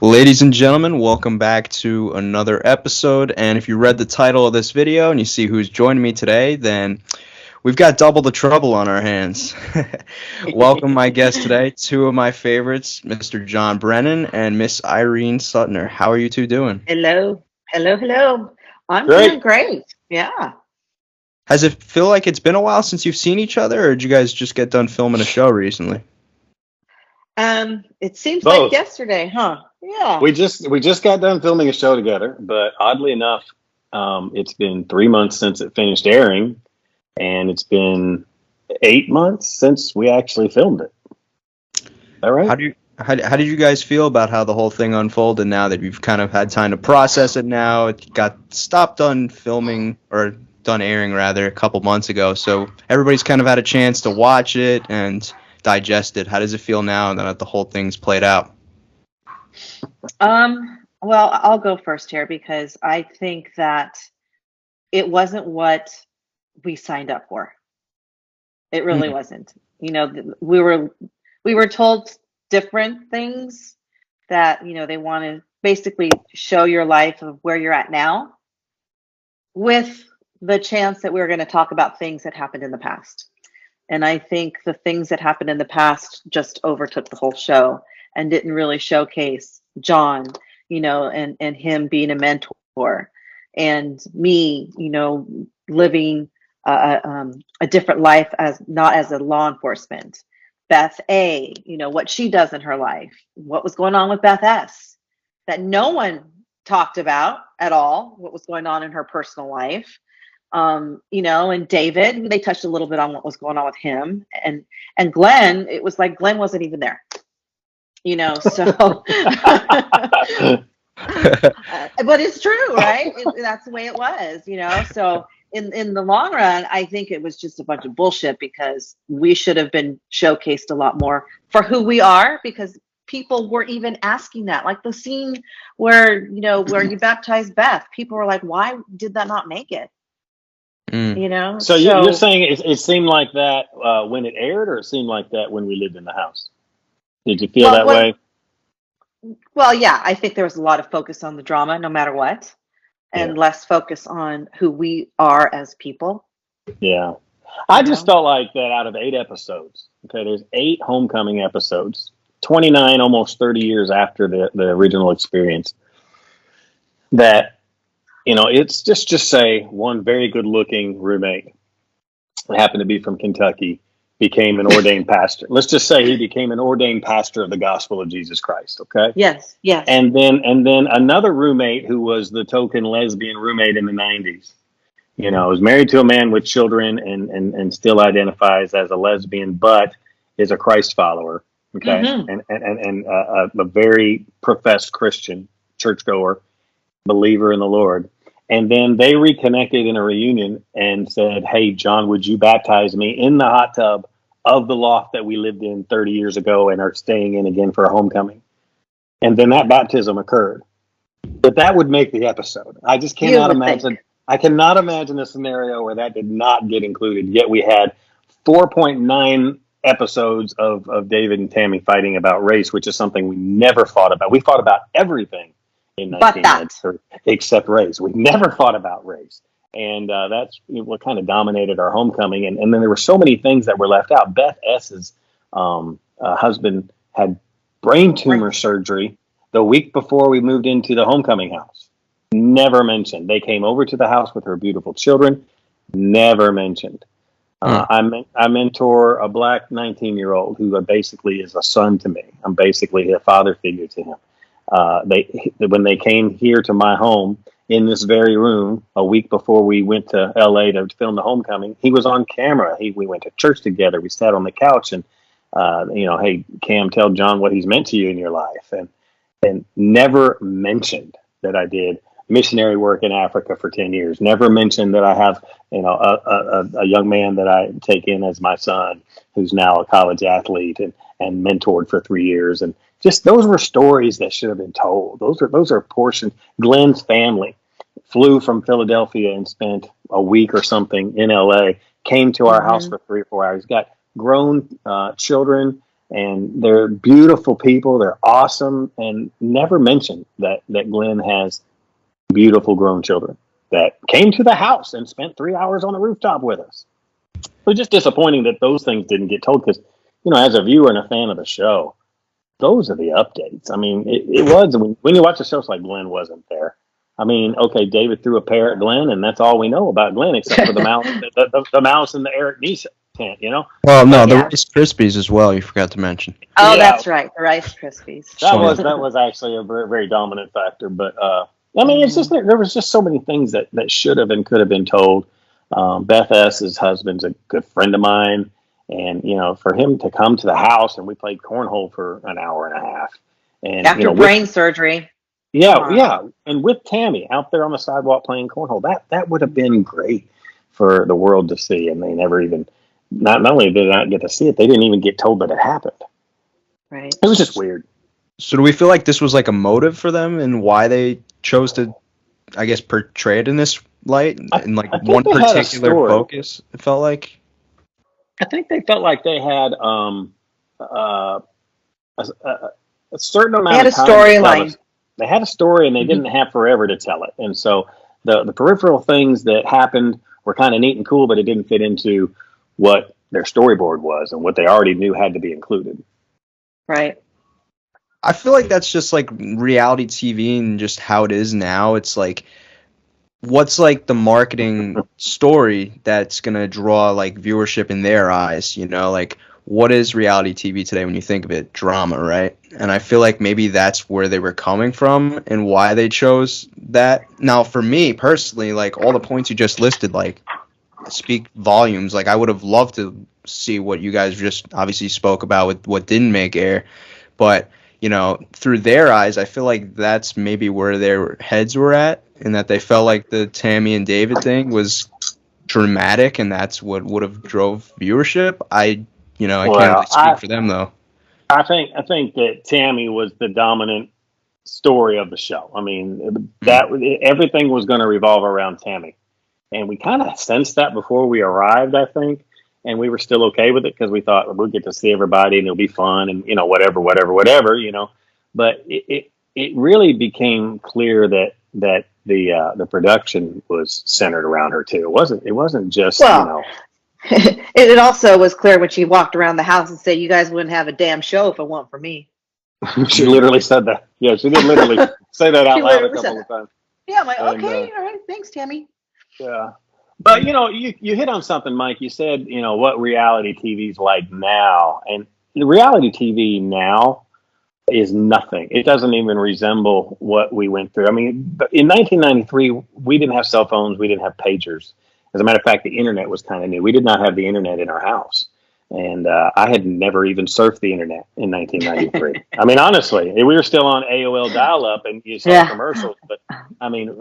Ladies and gentlemen, welcome back to another episode. And if you read the title of this video and you see who's joining me today, then we've got double the trouble on our hands. Welcome, my guests today, two of my favorites, Mr. John Brennan and Miss Irene Sutner. How are you two doing? Hello, hello. I'm Great. doing great. Yeah. Has it feel like it's been a while since you've seen each other, or did you guys just get done filming a show recently? It seems Both. like yesterday, huh? Yeah. We just got done filming a show together, but oddly enough, it's been 3 months since it finished airing, and it's been 8 months since we actually filmed it. Is that right? How did you guys feel about how the whole thing unfolded now that you've kind of had time to process it now? It got stopped done filming, or done airing rather, a couple months ago. So everybody's kind of had a chance to watch it and digest it. How does it feel now that the whole thing's played out? Well, I'll go first here because I think that it wasn't what we signed up for. It really wasn't. You know, we were told different things that, you know, they want to basically show your life of where you're at now with the chance that we're going to talk about things that happened in the past. And I think the things that happened in the past just overtook the whole show and didn't really showcase John, you know, and him being a mentor, and me, you know, living a different life as not as a law enforcement. Beth A, you know, what she does in her life, what was going on with Beth S, that no one talked about at all, what was going on in her personal life. You know, and David, they touched a little bit on what was going on with him, and Glen, it was like Glen wasn't even there, you know, so but it's true, right? That's the way it was, you know. So in the long run, I think it was just a bunch of bullshit because we should have been showcased a lot more for who we are, because people were even asking that, like the scene where, you know, where you baptized Beth, people were like, why did that not make it? You know, So you're saying it seemed like that when it aired, or it seemed like that when we lived in the house? Did you feel that way? Well, yeah, I think there was a lot of focus on the drama, no matter what, and less focus on who we are as people. Yeah. I just felt like that out of 8 episodes, okay, there's 8 homecoming episodes, 29, almost 30 years after the original experience, that, you know, it's just say one very good looking roommate happened to be from Kentucky, became an ordained pastor. Let's just say he became an ordained pastor of the gospel of Jesus Christ. Okay. Yes. And then another roommate who was the token lesbian roommate in the 90s, you know, was married to a man with children and still identifies as a lesbian, but is a Christ follower. Okay. And a very professed Christian, churchgoer, believer in the Lord. And then they reconnected in a reunion and said, hey, John, would you baptize me in the hot tub of the loft that we lived in 30 years ago and are staying in again for a homecoming? And then that baptism occurred. But that would make the episode. I just cannot imagine. I cannot imagine a scenario where that did not get included. Yet we had 4.9 episodes of David and Tammy fighting about race, which is something we never fought about. We fought about everything in 1993 except race. We never fought about race. And that's what kind of dominated our homecoming. And then there were so many things that were left out. Beth S's husband had brain tumor surgery the week before we moved into the homecoming house. Never mentioned. They came over to the house with her beautiful children. Never mentioned. I mentor a black 19-year-old who basically is a son to me. I'm basically a father figure to him. When they came here to my home in this very room a week before we went to LA to film the homecoming, he was on camera. We went to church together. We sat on the couch and, you know, hey, Cam, tell John what he's meant to you in your life. And never mentioned that I did missionary work in Africa for 10 years. Never mentioned that I have, you know, a young man that I take in as my son, who's now a college athlete and mentored for 3 years. And just those were stories that should have been told. Those are portions. Glen's family flew from Philadelphia and spent a week or something in LA, came to our house for 3 or 4 hours, got grown children, And they're beautiful people. They're awesome, and never mentioned that Glen has beautiful grown children that came to the house and spent 3 hours on the rooftop with us. It was just disappointing that those things didn't get told because, as a viewer and a fan of the show, those are the updates. I mean, it was when you watch a show, it's like Glen wasn't there. I mean, okay, David threw a pear at Glen, and that's all we know about Glen, except for the mouse, the mouse in the Eric Nice tent, Well, no, But, the yeah. Rice Krispies as well. You forgot to mention. Oh, Yeah. that's right. The Rice Krispies. That was actually a very, very dominant factor. But I mean, it's just there was just so many things that should have and could have been told. Beth S.'s husband's a good friend of mine, and for him to come to the house and we played cornhole for an hour and a half, and After brain surgery. yeah, and with Tammy out there on the sidewalk playing cornhole, that would have been great for the world to see, and they never even. Not only did they not get to see it, they didn't even get told that it happened. Right. It was just weird. So do we feel like this was like a motive for them and why they chose to, I guess, portray it in this light in like I think one they had a particular story. focus? It felt like. I think they felt like they had a certain amount They had of a time to tell storyline. us. They had a story, and they didn't have forever to tell it. And so the peripheral things that happened were kind of neat and cool, but it didn't fit into what their storyboard was and what they already knew had to be included. Right. I feel like that's just like reality TV and just how it is now. It's like, what's like the marketing story that's going to draw like viewership in their eyes, like what is reality TV today when you think of it? Drama, right? And I feel like maybe that's where they were coming from and why they chose that. Now, for me personally, like all the points you just listed, like speak volumes. Like I would have loved to see what you guys just obviously spoke about with what didn't make air, but through their eyes, I feel like that's maybe where their heads were at, and that they felt like the Tammy and David thing was dramatic, and that's what would have drove viewership. I can't really speak for them though. I think that Tammy was the dominant story of the show. I mean, everything was going to revolve around Tammy. And we kind of sensed that before we arrived, I think. And we were still okay with it because we thought we'll get to see everybody and it'll be fun and, whatever. But it really became clear that the production was centered around her too. It wasn't just, It also was clear when she walked around the house and said, "You guys wouldn't have a damn show if it weren't for me." She literally said that. Yeah, she did literally say that out loud a couple of times. Yeah, I'm like, okay, all right, thanks, Tammy. Yeah. But, you hit on something, Mike. You said, what reality TV's like now. And the reality TV now is nothing. It doesn't even resemble what we went through. I mean, in 1993, we didn't have cell phones. We didn't have pagers. As a matter of fact, the internet was kind of new. We did not have the internet in our house. And I had never even surfed the internet in 1993. I mean, honestly, we were still on AOL dial-up, and you saw commercials. But I mean,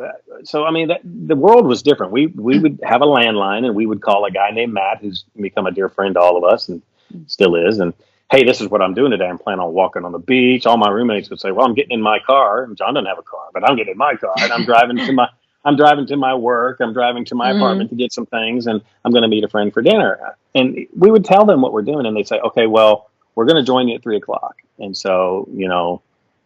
the world was different. We would have a landline, and we would call a guy named Matt, who's become a dear friend to all of us, and still is. And hey, this is what I'm doing today. I'm planning on walking on the beach. All my roommates would say, "Well, I'm getting in my car." And John doesn't have a car, but I'm getting in my car, and I'm driving to my work. I'm driving to my apartment to get some things, and I'm going to meet a friend for dinner. And we would tell them what we're doing, and they'd say, "Okay, well, we're going to join you at 3:00." And so,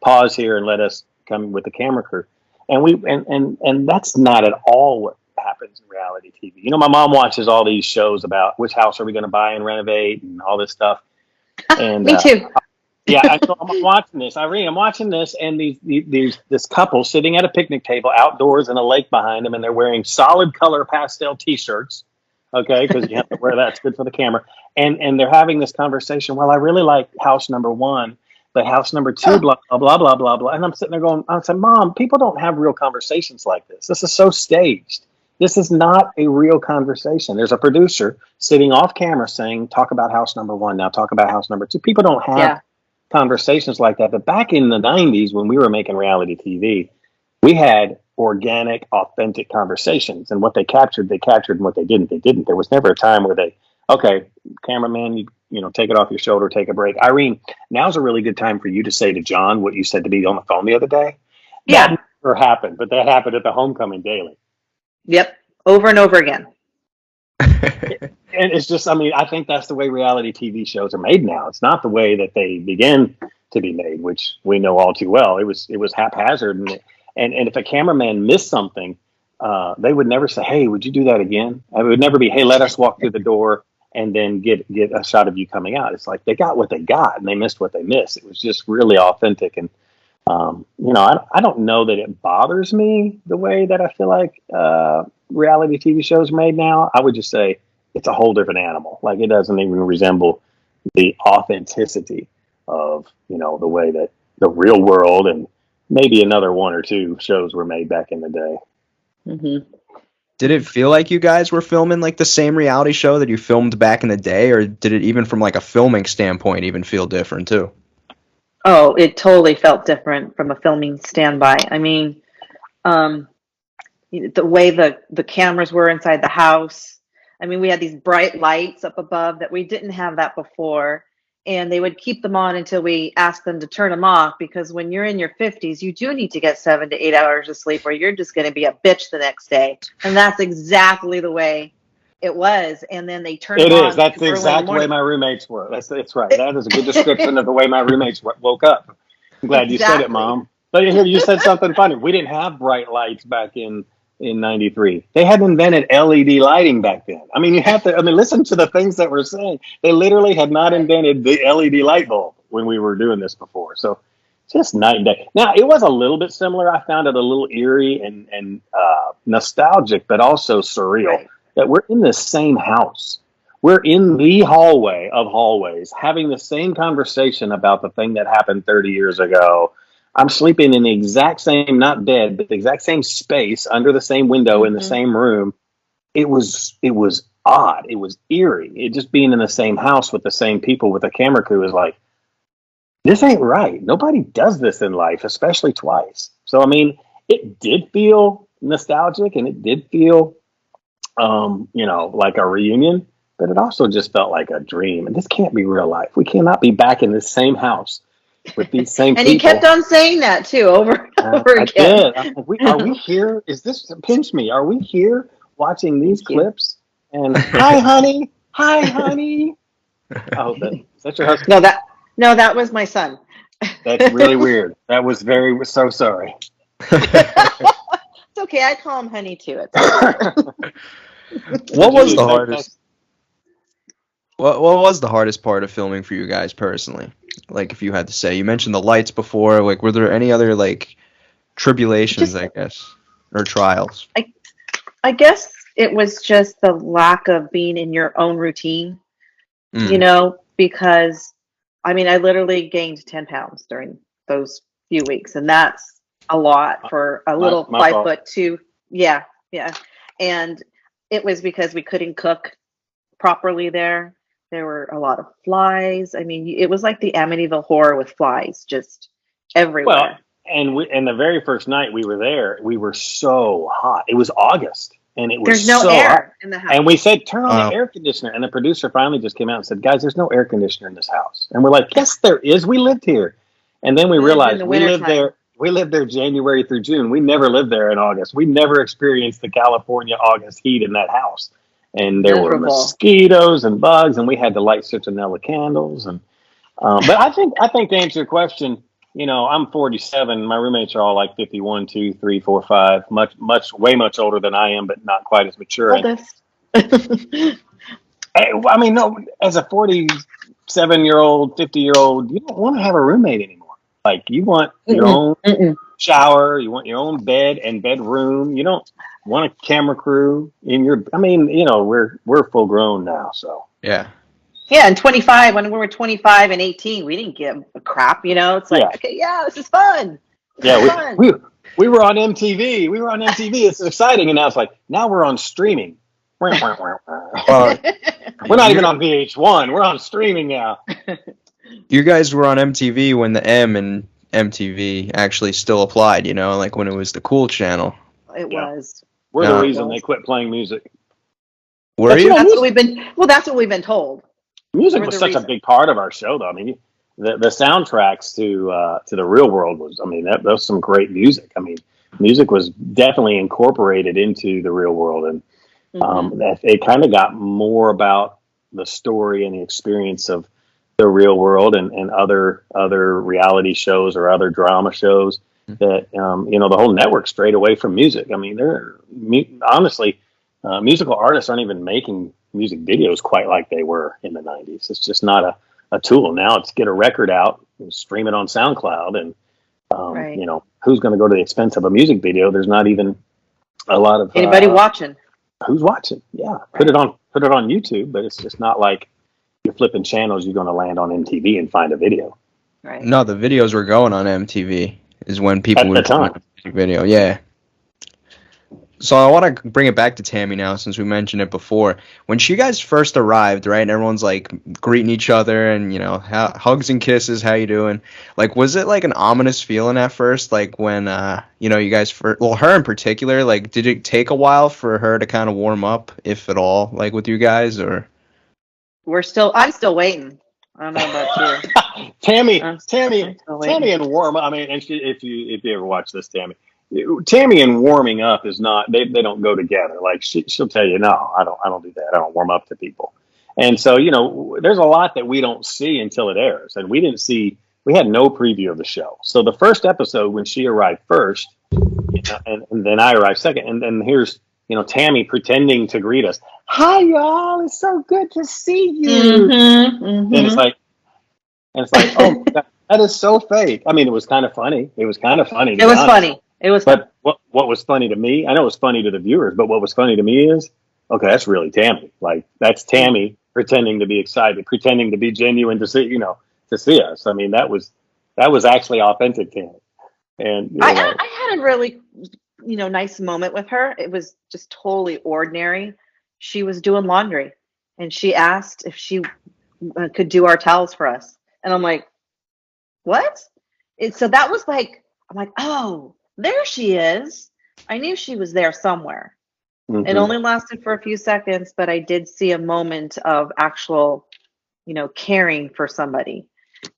pause here and let us come with the camera crew. And that's not at all what happens in reality TV. My mom watches all these shows about which house are we going to buy and renovate and all this stuff. And me too. I'm watching this, Irene. I'm watching this, and this couple sitting at a picnic table outdoors in a lake behind them, and they're wearing solid color pastel T-shirts. Okay, because you have to wear that; it's good for the camera. And they're having this conversation. Well, I really like house number 1, but house number 2, blah blah blah blah blah blah. And I'm sitting there going, I said, "Mom, people don't have real conversations like this. This is so staged. This is not a real conversation. There's a producer sitting off camera saying, talk about house number 1, now talk about house number 2. People don't have conversations like that. But back in the 90s, when we were making reality TV, we had organic, authentic conversations. And what they captured, and what they didn't, they didn't. There was never a time where they, okay, cameraman, you take it off your shoulder, take a break. Irene, now's a really good time for you to say to John what you said to me on the phone the other day. Yeah. That never happened, but that happened at the Homecoming Daily. Yep. Over and over again. And and it's just, I mean, I think that's the way reality TV shows are made now. It's not the way that they began to be made, which we know all too well. It was haphazard, and if a cameraman missed something, they would never say, "Hey, would you do that again?" It would never be, "Hey, let us walk through the door and then get a shot of you coming out." It's like they got what they got and they missed what they missed. It was just really authentic, and I don't know that it bothers me the way that I feel like reality TV shows are made now. I would just say it's a whole different animal. Like, it doesn't even resemble the authenticity of, the way that the Real World and maybe another one or two shows were made back in the day. Mm-hmm. Did it feel like you guys were filming like the same reality show that you filmed back in the day, or did it, even from like a filming standpoint, even feel different too? Oh, it totally felt different from a filming standby. I mean, the way the cameras were inside the house. I mean, we had these bright lights up above that we didn't have that before. And they would keep them on until we asked them to turn them off, because when you're in your 50s, you do need to get 7 to 8 hours of sleep, or you're just going to be a bitch the next day. And that's exactly the way it was. And then they turned it them on. Is. That's the exact way my roommates were. That's right. That is a good description of the way my roommates woke up. I'm glad you said it, Mom. But here, you said something funny. We didn't have bright lights back in 93. They hadn't invented LED lighting back then. I mean, listen to the things that we're saying. They literally had not invented the LED light bulb when we were doing this before. So just night and day. Now, it was a little bit similar. I found it a little eerie and nostalgic, but also surreal, right, that we're in the same house. We're in the hallway of hallways having the same conversation about the thing that happened 30 years ago. I'm sleeping in the exact same, not bed, but the exact same space under the same window in the same room. It was odd. It was eerie. It just being in the same house with the same people with a camera crew is like, this ain't right. Nobody does this in life, especially twice. So, I mean, it did feel nostalgic and it did feel, like a reunion, but it also just felt like a dream. And this can't be real life. We cannot be back in the same house with these same and people. he kept on saying that too, over and over again. I did. Are we here? Is this, pinch me, are we here watching these clips? And hi, honey. Hi, honey. Oh, is that your husband? No, that was my son. That's really weird. That was so sorry. It's okay. I call him honey too. What was the hardest? What was the hardest part of filming for you guys personally? Like, if you had to say, you mentioned the lights before. Like, were there any other like tribulations, I guess, or trials? I guess it was just the lack of being in your own routine, because I mean, I literally gained 10 pounds during those few weeks, and that's a lot for a little 5'2". Yeah. And it was because we couldn't cook properly there. There were a lot of flies. I mean, it was like the Amityville Horror with flies just everywhere. Well, and the very first night we were there, we were so hot. It was August, and it was there's no so air hot. In the house. And we said, turn on the air conditioner. And the producer finally just came out and said, guys, there's no air conditioner in this house. And we're like, yes, there is. We lived here. And then we realized we lived there. We lived there January through June. We never lived there in August. We never experienced the California August heat in that house. And there were mosquitoes and bugs, and we had to light citronella candles. And but I think to answer your question, I'm 47. My roommates are all like 51, 2, 3, 4, 5, way much older than I am, but not quite as mature. I mean, no, as a 47-year-old, 50-year-old, you don't want to have a roommate anymore. Like, you want your own shower, you want your own bed and bedroom. You don't want a camera crew in your. I mean, we're full grown now, so yeah. Yeah, and 25, when we were 25 and 18, we didn't give a crap, It's like, okay, this is fun. We were on MTV. It's exciting, and now it's like, now we're on streaming. We're not even on VH1. We're on streaming now. You guys were on MTV when the M in MTV actually still applied, like when it was the cool channel. It was. We're the reason they quit playing music. Were you? That's what we've been told. Music was such a big part of our show, though. I mean, the soundtracks to the Real World that was some great music. I mean, music was definitely incorporated into the Real World, and That it kind of got more about the story and the experience of the real world and other reality shows or other drama shows that, the whole network strayed away from music. I mean, honestly, musical artists aren't even making music videos quite like they were in the 90s. It's just not a tool. Now it's get a record out and stream it on SoundCloud. And, who's going to go to the expense of a music video? There's not even a lot of anybody watching. Who's watching? Yeah. Right. Put it on YouTube, but it's just not like you're flipping channels. You're going to land on MTV and find a video. Right. No, the videos were going on MTV is when people would find a music video. Yeah. So I want to bring it back to Tammy now, since we mentioned it before. When she guys first arrived, right, and everyone's like greeting each other and, hugs and kisses, how you doing? Like, was it like an ominous feeling at first? Like when, you guys, her in particular, like, did it take a while for her to kind of warm up, if at all, like with you guys, or? I'm still waiting. I don't know about you. Tammy and warm. I mean, and if you ever watch this, Tammy and warming up is not, they don't go together. Like she'll tell you, no, I don't do that. I don't warm up to people. And so, there's a lot that we don't see until it airs. And we had no preview of the show. So the first episode, when she arrived first, and then I arrived second, and then here's, Tammy pretending to greet us. Hi, y'all. It's so good to see you. And it's like, oh, that is so fake. I mean, it was kind of funny. It was funny. But what was funny to me, I know it was funny to the viewers, but what was funny to me is, okay, that's really Tammy. Like, that's Tammy pretending to be excited, pretending to be genuine to see us. I mean, that was actually authentic Tammy. And I had a really, nice moment with her. It was just totally ordinary. She was doing laundry and she asked if she could do our towels for us. And I'm like, what? So that was like, I'm like, oh, there she is. I knew she was there somewhere. It only lasted for a few seconds, but I did see a moment of actual, caring for somebody.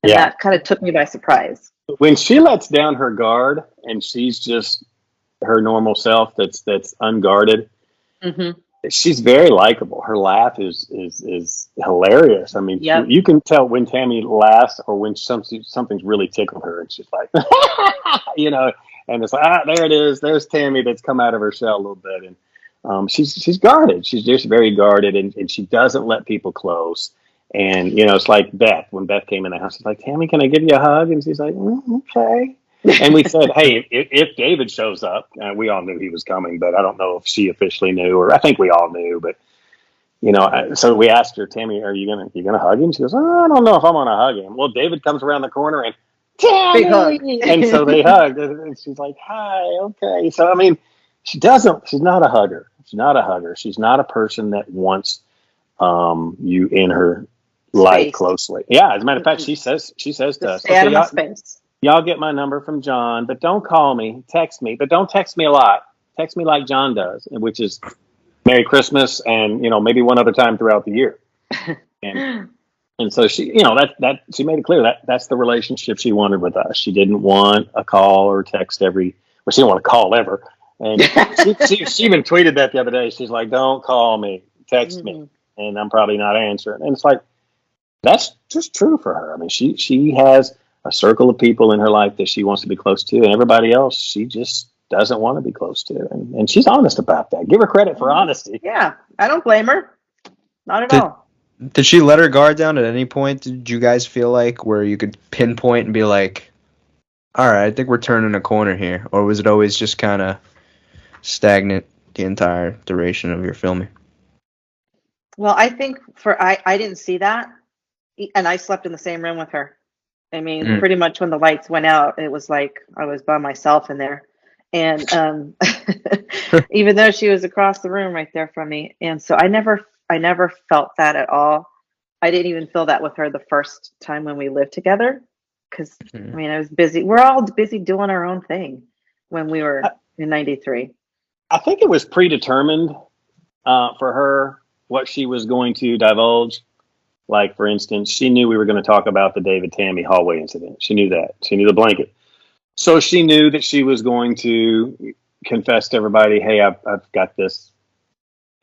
And that kind of took me by surprise. When she lets down her guard and she's just her normal self that's unguarded, she's very likable. Her laugh is hilarious. I mean, you can tell when Tammy laughs or when something's really tickled her, and she's like, and it's like, there it is. There's Tammy that's come out of her shell a little bit, and she's guarded. She's just very guarded, and she doesn't let people close. And it's like Beth. When Beth came in the house, she's like, Tammy, can I give you a hug? And she's like, okay. And we said, hey, if David shows up, we all knew he was coming, but I don't know if she officially knew, or I think we all knew. But so we asked her, Tammy, are you gonna hug him? She goes, I don't know if I'm gonna hug him. Well, David comes around the corner and Tammy, and so they hugged, and she's like, hi, okay. So I mean, she's not a hugger. She's not a hugger. She's not a person that wants you in her life closely. Yeah, as a matter of fact, she says to us, okay, y'all get my number from John, but don't call me. Text me, but don't text me a lot. Text me like John does, which is Merry Christmas and maybe one other time throughout the year. And so she, that she made it clear that that's the relationship she wanted with us. She didn't want a call or text she didn't want to call ever. And she even tweeted that the other day. She's like, don't call me, text me, and I'm probably not answering. And it's like, that's just true for her. I mean, she has a circle of people in her life that she wants to be close to, and everybody else she just doesn't want to be close to. And she's honest about that. Give her credit for honesty. Yeah, I don't blame her. Not at all. Did she let her guard down at any point? Did you guys feel like where you could pinpoint and be like, all right, I think we're turning a corner here? Or was it always just kind of stagnant the entire duration of your filming? Well, I think I didn't see that. And I slept in the same room with her. I mean, pretty much when the lights went out, it was like I was by myself in there. And even though she was across the room right there from me. And so I never felt that at all. I didn't even feel that with her the first time when we lived together. Because, I mean, I was busy. We're all busy doing our own thing when we were in 93. I think it was predetermined for her what she was going to divulge. Like, for instance, she knew we were going to talk about the David Tammy hallway incident. She knew that. She knew the blanket. So she knew that she was going to confess to everybody, hey, I've got this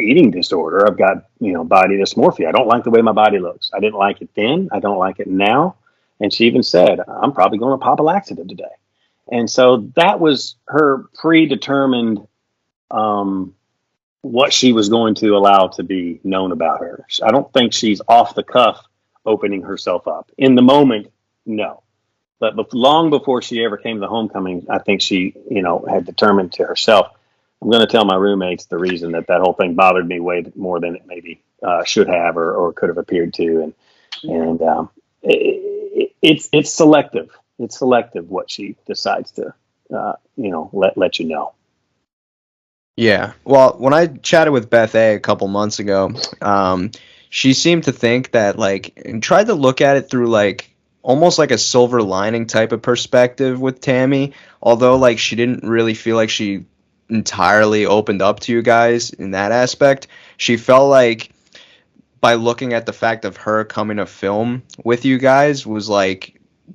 eating disorder. I've got, body dysmorphia. I don't like the way my body looks. I didn't like it then. I don't like it now. And she even said, I'm probably going to pop a laxative today. And so that was her predetermined, what she was going to allow to be known about her. I don't think she's off the cuff opening herself up. In the moment, no. But long before she ever came to the homecoming, I think she, had determined to herself, I'm going to tell my roommates the reason that whole thing bothered me way more than it maybe should have or could have appeared to. And it's selective. It's selective what she decides to, let you know. Yeah. Well, when I chatted with Beth a couple months ago, she seemed to think that, and tried to look at it through, almost like a silver lining type of perspective with Tammy, although, she didn't really feel like she entirely opened up to you guys in that aspect. She felt like by looking at the fact of her coming to film with you guys was,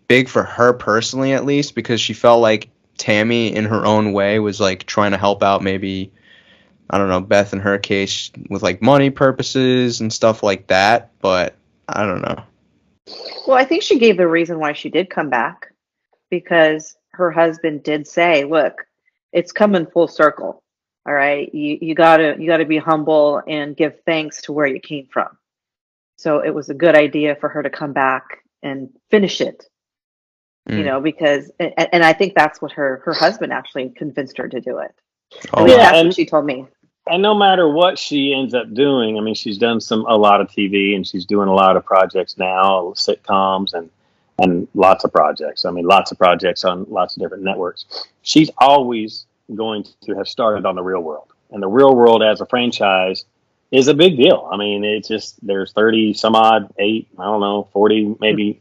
big for her personally, at least, because she felt like Tammy in her own way was trying to help out, maybe, I don't know, Beth in her case with money purposes and stuff like that, but I don't know. Well, I think she gave the reason why she did come back, because her husband did say, look, it's coming full circle. All right. You gotta be humble and give thanks to where you came from. So it was a good idea for her to come back and finish it. Because, and I think that's what her husband actually convinced her to do it. At least that's what she told me. And no matter what she ends up doing, I mean, she's done a lot of TV, and she's doing a lot of projects now, sitcoms and lots of projects. I mean, lots of projects on lots of different networks. She's always going to have started on The Real World, and The Real World as a franchise is a big deal. I mean, it's just, there's 30 some odd, 40 maybe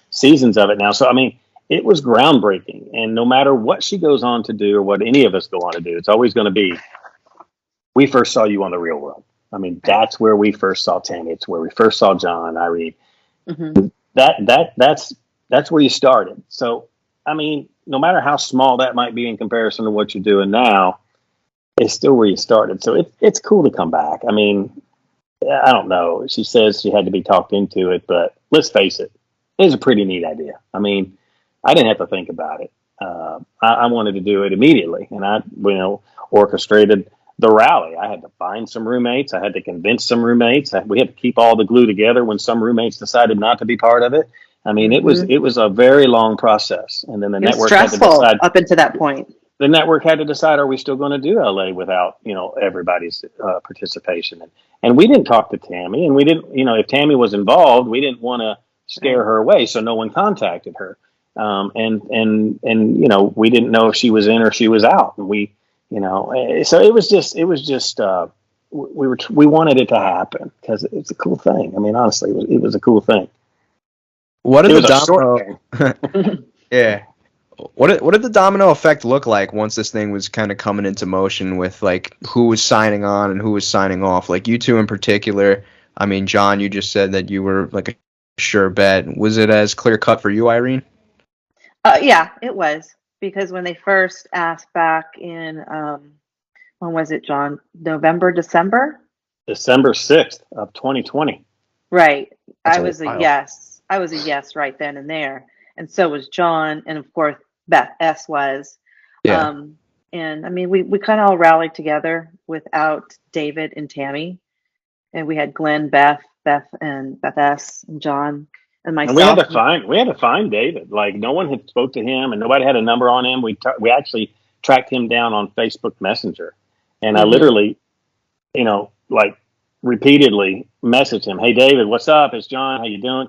seasons of it now. So, I mean, it was groundbreaking. And no matter what she goes on to do or what any of us go on to do, it's always going to be, we first saw you on The Real World. I mean, that's where we first saw Tammy. It's where we first saw John, Irene. Mm-hmm. That's where you started. So, I mean, no matter how small that might be in comparison to what you're doing now, it's still where you started. So it's cool to come back. I mean, I don't know. She says she had to be talked into it, but let's face it, it's a pretty neat idea. I mean, I didn't have to think about it. I wanted to do it immediately, and I, orchestrated the rally. I had to find some roommates. I had to convince some roommates. We had to keep all the glue together when some roommates decided not to be part of it. I mean, it was a very long process, and then the network had to decide up until that point. The network had to decide: are we still going to do LA without everybody's participation? And we didn't talk to Tammy, and we didn't. If Tammy was involved, we didn't want to scare her away, so no one contacted her. And we didn't know if she was in or she was out, and so it was just we wanted it to happen because it's a cool thing. I mean, honestly, it was a cool thing. What did the domino? Yeah. What did the domino effect look like once this thing was kind of coming into motion with who was signing on and who was signing off? You two in particular. I mean, John, you just said that you were a sure bet. Was it as clear cut for you, Irene? Yeah, it was, because when they first asked back in when was it, John? December 6th of 2020. Right. I was a yes right then and there. And so was John, and of course Beth S was. Yeah. And I mean, we kind of all rallied together without David and Tammy, and we had Glen, Beth and Beth S and John and myself. And we had to find David. No one had spoke to him, and nobody had a number on him. We actually tracked him down on Facebook Messenger, and I literally, repeatedly messaged him. Hey, David, what's up? It's John. How you doing?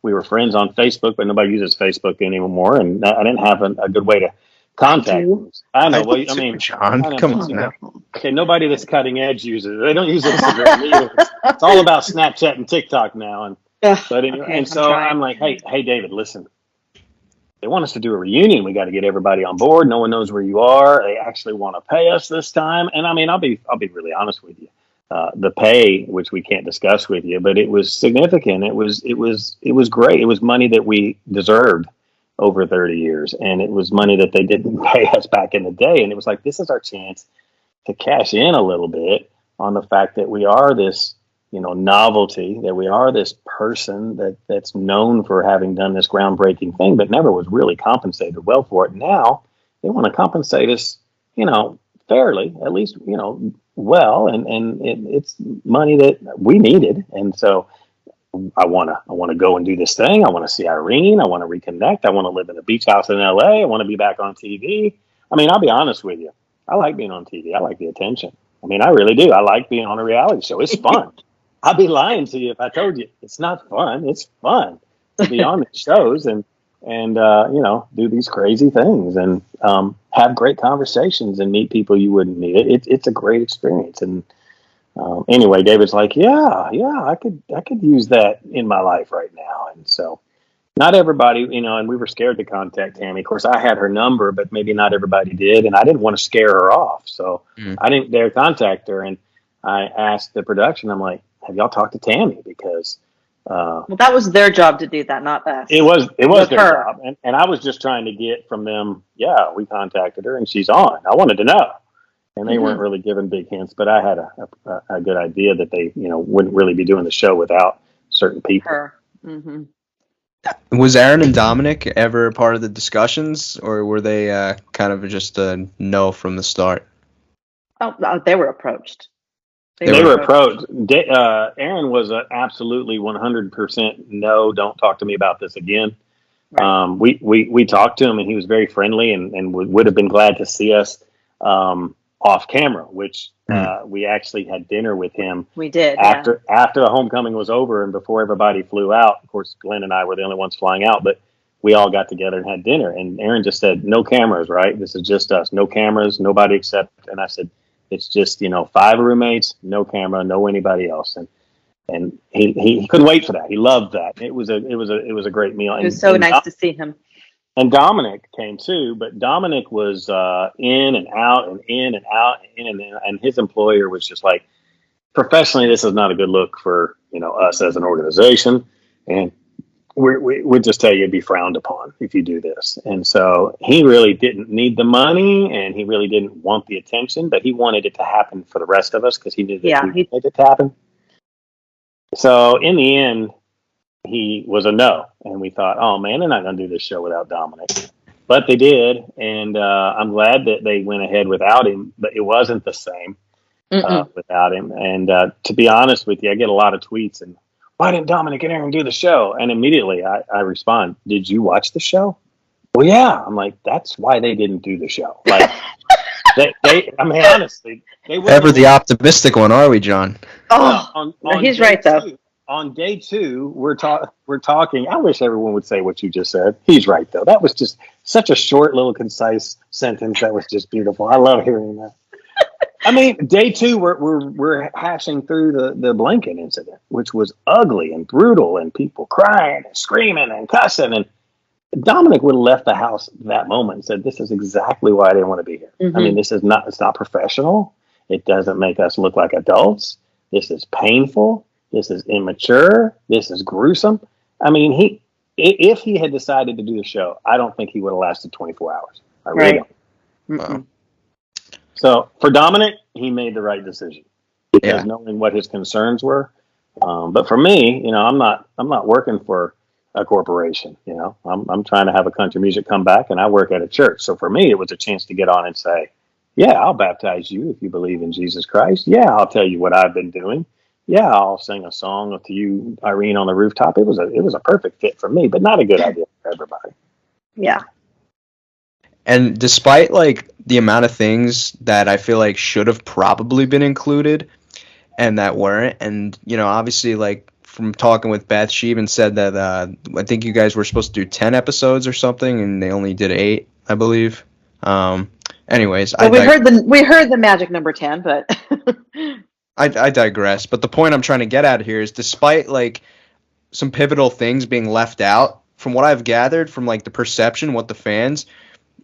We were friends on Facebook, but nobody uses Facebook anymore, and I didn't have a good way to contact him. I know. Well, I mean, John, come on now. Okay, nobody that's cutting edge uses it. They don't use Instagram either. It's all about Snapchat and TikTok now. But anyway, okay, and so I'm like, hey, David, listen. They want us to do a reunion. We got to get everybody on board. No one knows where you are. They actually want to pay us this time. And I mean, I'll be really honest with you. The pay, which we can't discuss with you, but it was significant. It was great. It was money that we deserved over 30 years. And it was money that they didn't pay us back in the day. And it was this is our chance to cash in a little bit on the fact that we are this, novelty, that we are this person that's known for having done this groundbreaking thing, but never was really compensated well for it. Now they want to compensate us, fairly, at least, well, and it's money that we needed. And so I want to go and do this thing. I want to see Irene. I want to reconnect. I want to live in a beach house in LA. I want to be back on TV. I mean, I'll be honest with you. I like being on TV. I like the attention. I mean, I really do. I like being on a reality show. It's fun. I'd be lying to you if I told you it's not fun. It's fun to be on these shows and do these crazy things and have great conversations and meet people you wouldn't meet. It's a great experience. And anyway, David's like, yeah, I could use that in my life right now. And so not everybody, and we were scared to contact Tammy. Of course, I had her number, but maybe not everybody did. And I didn't want to scare her off. So I didn't dare contact her. And I asked the production, I'm like, have y'all talked to Tammy? Because well, that was their job to do that, not us. It was their job. And I was just trying to get from them, yeah, we contacted her and she's on. I wanted to know. And they weren't really giving big hints, but I had a good idea that they, wouldn't really be doing the show without certain people. Her. Mm-hmm. Was Aaron and Dominik ever part of the discussions, or were they kind of just a no from the start? Oh, they were approached. They were approached. Aaron was absolutely 100% no, don't talk to me about this again. Right. We talked to him, and he was very friendly and would have been glad to see us off camera, which we actually had dinner with him. We did. After the homecoming was over and before everybody flew out. Of course, Glen and I were the only ones flying out, but we all got together and had dinner. And Aaron just said, no cameras, right? This is just us. No cameras, nobody except. And I said, it's just, 5 roommates, no camera, no anybody else. And he couldn't wait for that. He loved that. It was a great meal. It was so nice to see him. And Dominik came too, but Dominik was in and out and in and out and in and in, and his employer was just like, professionally, this is not a good look for us as an organization, and we'd just tell you it'd be frowned upon if you do this. And so he really didn't need the money, and he really didn't want the attention, but he wanted it to happen for the rest of us because he knew that we wanted it to happen. So in the end, he was a no, and we thought, oh man, they're not going to do this show without Dominik, but they did, and I'm glad that they went ahead without him. But it wasn't the same without him. And to be honest with you, I get a lot of tweets, and why didn't Dominik and Aaron do the show? And immediately I respond, did you watch the show? Well, yeah. I'm like, that's why they didn't do the show. Like, honestly, they were never the optimistic one, are we, John? Oh, he's right though. On day 2, we're talking. I wish everyone would say what you just said. He's right, though. That was just such a short, little, concise sentence. That was just beautiful. I love hearing that. I mean, day 2, we're hashing through the blanket incident, which was ugly and brutal, and people crying and screaming and cussing. And Dominik would have left the house that moment and said, "This is exactly why I didn't want to be here. Mm-hmm. I mean, it's not professional. It doesn't make us look like adults. This is painful. This is immature. This is gruesome." I mean, if he had decided to do the show, I don't think he would have lasted 24 hours. I really don't. Wow. So for Dominik, he made the right decision because knowing what his concerns were. But for me, I'm not working for a corporation. I'm trying to have a country music come back, and I work at a church. So for me, it was a chance to get on and say, yeah, I'll baptize you if you believe in Jesus Christ. Yeah, I'll tell you what I've been doing. Yeah, I'll sing a song to you, Irene, on the rooftop. It was a perfect fit for me, but not a good idea for everybody. Yeah. And despite the amount of things that I feel like should have probably been included and that weren't, and obviously from talking with Beth, she even said that I think you guys were supposed to do 10 episodes or something, and they only did 8, I believe. Anyways, well, we heard the magic number 10, but I digress. But the point I'm trying to get at here is, despite some pivotal things being left out, from what I've gathered from the perception, what the fans,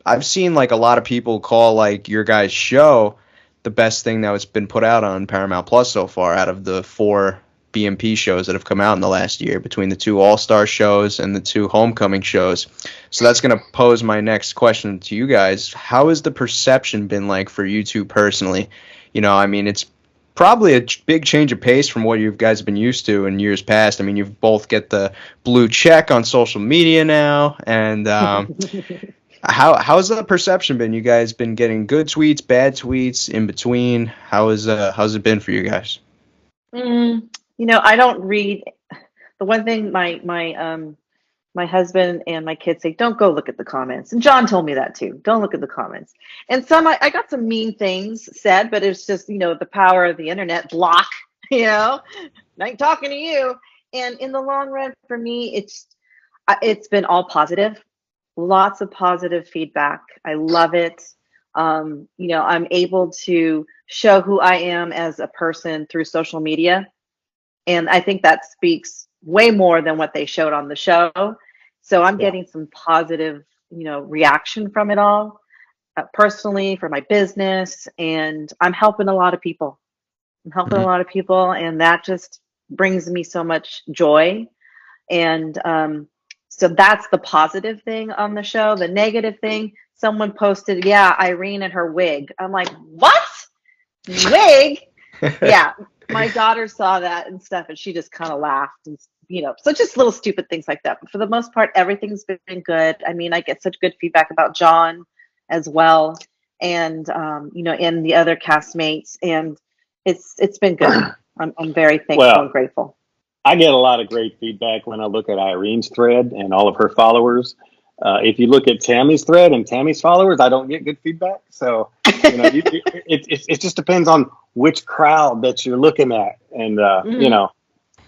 I've seen a lot of people call your guys' show the best thing that has been put out on Paramount Plus so far out of the 4 BMP shows that have come out in the last year, between the 2 All-Star shows and the 2 Homecoming shows. So that's going to pose my next question to you guys. How has the perception been for you two personally? I mean, it's probably a big change of pace from what you guys have been used to in years past. I mean, you've both get the blue check on social media now, and how's the perception been? You guys been getting good tweets, bad tweets, in between? How's it been for you guys? I don't read. The one thing my husband and my kids say, don't go look at the comments. And John told me that too. Don't look at the comments. And I got some mean things said, but it's just, the power of the internet, block, I ain't talking to you. And in the long run, for me, it's been all positive, lots of positive feedback. I love it. I'm able to show who I am as a person through social media. And I think that speaks way more than what they showed on the show. So I'm getting some positive, reaction from it all, personally, for my business, and I'm helping a lot of people. And that just brings me so much joy. And so that's the positive thing on the show. The negative thing, someone posted, Irene and her wig. I'm like, what? Wig? Yeah. My daughter saw that and stuff, and she just kind of laughed, and so just little stupid things like that. But for the most part, everything's been good. I mean, I get such good feedback about John as well, and and the other castmates, and it's been good. I'm very thankful and grateful. I get a lot of great feedback when I look at Irene's thread and all of her followers. If you look at Tammy's thread and Tammy's followers, I don't get good feedback. So it just depends on which crowd that you're looking at. And,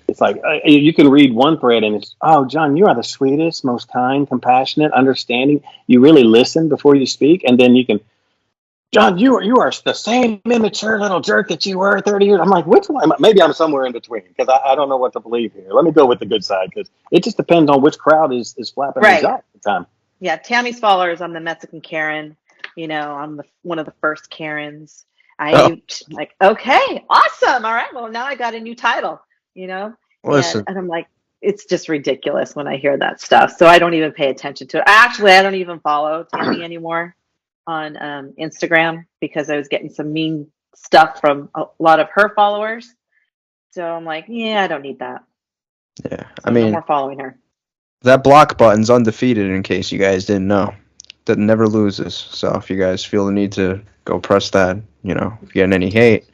it's like you can read one thread and it's, oh, John, you are the sweetest, most kind, compassionate, understanding. You really listen before you speak. And then you can, John, you are the same immature little jerk that you were 30 years. I'm like, which one? Maybe I'm somewhere in between because I don't know what to believe here. Let me go with the good side because it just depends on which crowd is flapping these out at the time. Yeah, Tammy's followers, I'm the Mexican Karen. I'm one of the first Karens. Like, okay, awesome. All right, well, now I got a new title, Listen. And I'm like, it's just ridiculous when I hear that stuff. So I don't even pay attention to it. Actually, I don't even follow Tammy anymore on Instagram because I was getting some mean stuff from a lot of her followers. So I'm like, I don't need that. Yeah, so no more following her. That block button's undefeated, in case you guys didn't know. That never loses. So if you guys feel the need to go press that, if you're getting any hate,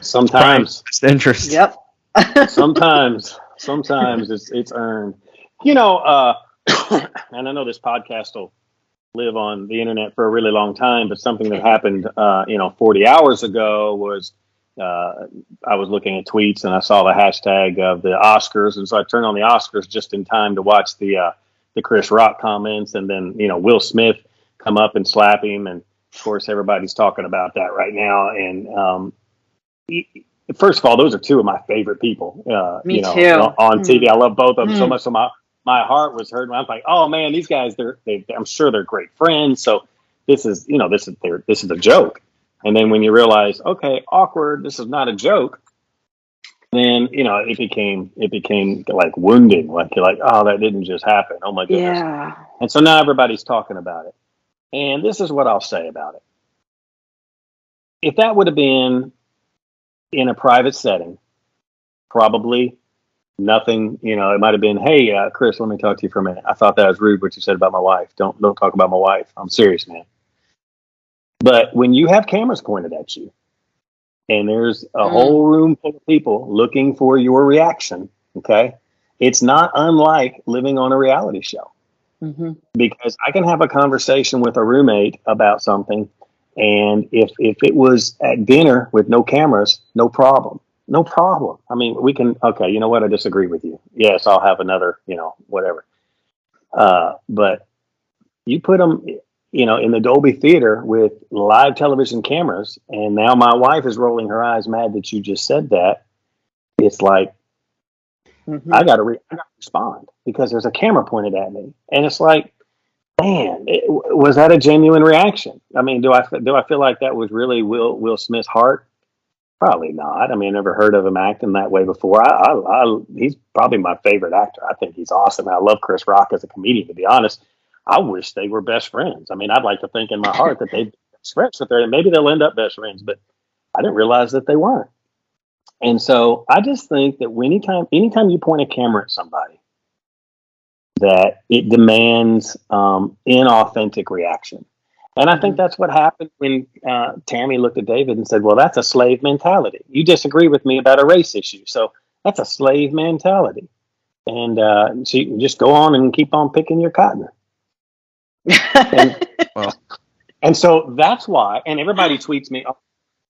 sometimes it's interest. Yep. sometimes it's earned. And I know this podcast will live on the internet for a really long time, but something that happened 40 hours ago was I was looking at tweets and I saw the hashtag of the Oscars, and so I turned on the Oscars just in time to watch the Chris Rock comments, and then Will Smith come up and slap him, and of course everybody's talking about that right now. And first of all, those are two of my favorite people. Me too. On TV. I love both of them so much. So my heart was hurt. I'm like, oh man, these guys, I'm sure they're great friends. So this is a joke. And then when you realize, okay, awkward, this is not a joke, then it became like wounding. Like you're like, oh, that didn't just happen. Oh my goodness. Yeah. And so now everybody's talking about it. And this is what I'll say about it. If that would have been in a private setting, probably nothing, it might have been, hey, Chris, let me talk to you for a minute. I thought that was rude what you said about my wife. Don't talk about my wife. I'm serious, man. But when you have cameras pointed at you and there's a whole room full of people looking for your reaction, okay, it's not unlike living on a reality show. Mm-hmm. Because I can have a conversation with a roommate about something, and if it was at dinner with no cameras, no problem. No problem. I mean, we can, okay, you know what? I disagree with you. Yes, I'll have another, whatever. But you put them, in the Dolby Theater with live television cameras, and now my wife is rolling her eyes mad that you just said that. It's like, I got to respond because there's a camera pointed at me. And it's like, man, was that a genuine reaction? I mean, do I feel like that was really Will Smith's heart? Probably not. I mean, I never heard of him acting that way before. He's probably my favorite actor. I think he's awesome. I love Chris Rock as a comedian, to be honest. I wish they were best friends. I mean, I'd like to think in my heart that they'd be best friends with her, and maybe they'll end up best friends, but I didn't realize that they weren't. And so I just think that anytime you point a camera at somebody, that it demands inauthentic reaction. And I think that's what happened when Tammy looked at David and said, well, that's a slave mentality. You disagree with me about a race issue. So that's a slave mentality. And so you just go on and keep on picking your cotton. And, Well, and so that's why, and everybody tweets me, oh,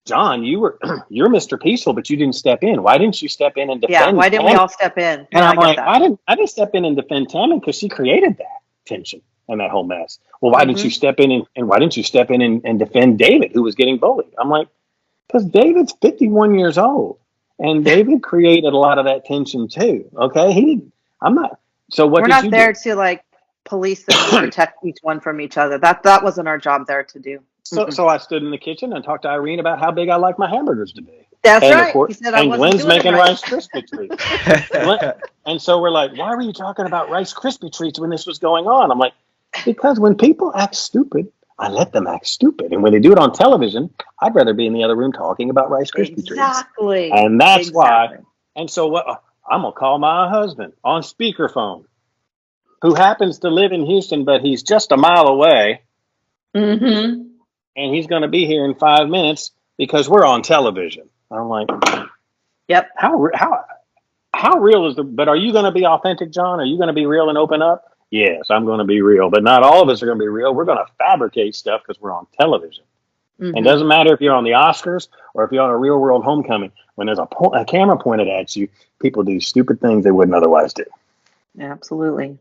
John, you're Mr. Peaceful, but you didn't step in. Why didn't you step in and defend? Yeah, why didn't Tammy? we all step in? And Yeah, I'm like, that. I didn't step in and defend Tammy because she created that tension and that whole mess. Well, why didn't you step in and why didn't you step in and defend David, who was getting bullied? I'm like, because David's 51 years old, and David created a lot of that tension too. Okay, he didn't. I'm not. So what? We're did not you there do? to like police them and protect each one from each other. That wasn't our job there to do. So I stood in the kitchen and talked to Irene about how big I like my hamburgers to be. That's And right. of course, He said I and wasn't Glen's doing it making right. Rice Krispie treats. And so we're like, why were you talking about Rice Krispie treats when this was going on? I'm like, because when people act stupid, I let them act stupid. And when they do it on television, I'd rather be in the other room talking about Rice Krispie treats. Exactly. And that's why. And so what? I'm going to call my husband on speakerphone, who happens to live in Houston, but he's just a mile away. Mm-hmm. And he's going to be here in 5 minutes because we're on television. I'm like, yep. How real is but are you going to be authentic, John? Are you going to be real and open up? Yes, I'm going to be real, but not all of us are going to be real. We're going to fabricate stuff because we're on television. And it doesn't matter if you're on the Oscars or if you're on a real world homecoming. When there's a camera pointed at you, people do stupid things they wouldn't otherwise do. Absolutely.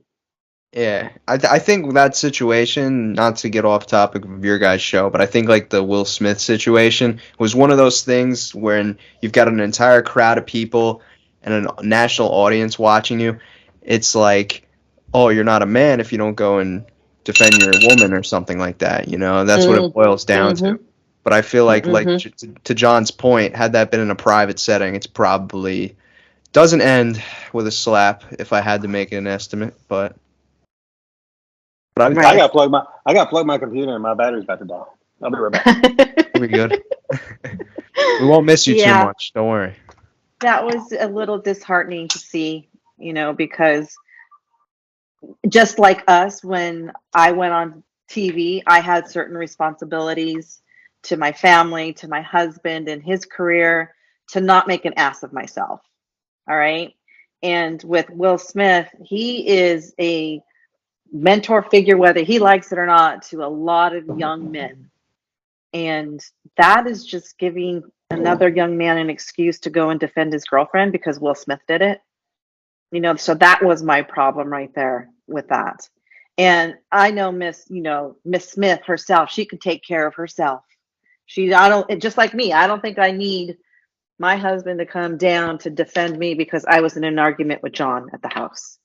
Yeah, I think that situation, not to get off topic of your guys' show, but I think like the Will Smith situation was one of those things when you've got an entire crowd of people and a national audience watching you. It's like, oh, you're not a man if you don't go and defend your woman or something like that. You know, that's what it boils down to. But I feel like to John's point, had that been in a private setting, it's probably doesn't end with a slap if I had to make an estimate, but. I got to plug my computer and my battery's about to die. I'll be right back. We'll be good. We won't miss you too much. Don't worry. That was a little disheartening to see, because just like us, when I went on TV, I had certain responsibilities to my family, to my husband and his career, to not make an ass of myself. All right. And with Will Smith, he is a mentor figure, whether he likes it or not, to a lot of young men. And that is just giving another young man an excuse to go and defend his girlfriend because Will Smith did it. So that was my problem right there with that. And I know Miss Smith herself, she could take care of herself. Just like me, I don't think I need my husband to come down to defend me because I was in an argument with John at the house.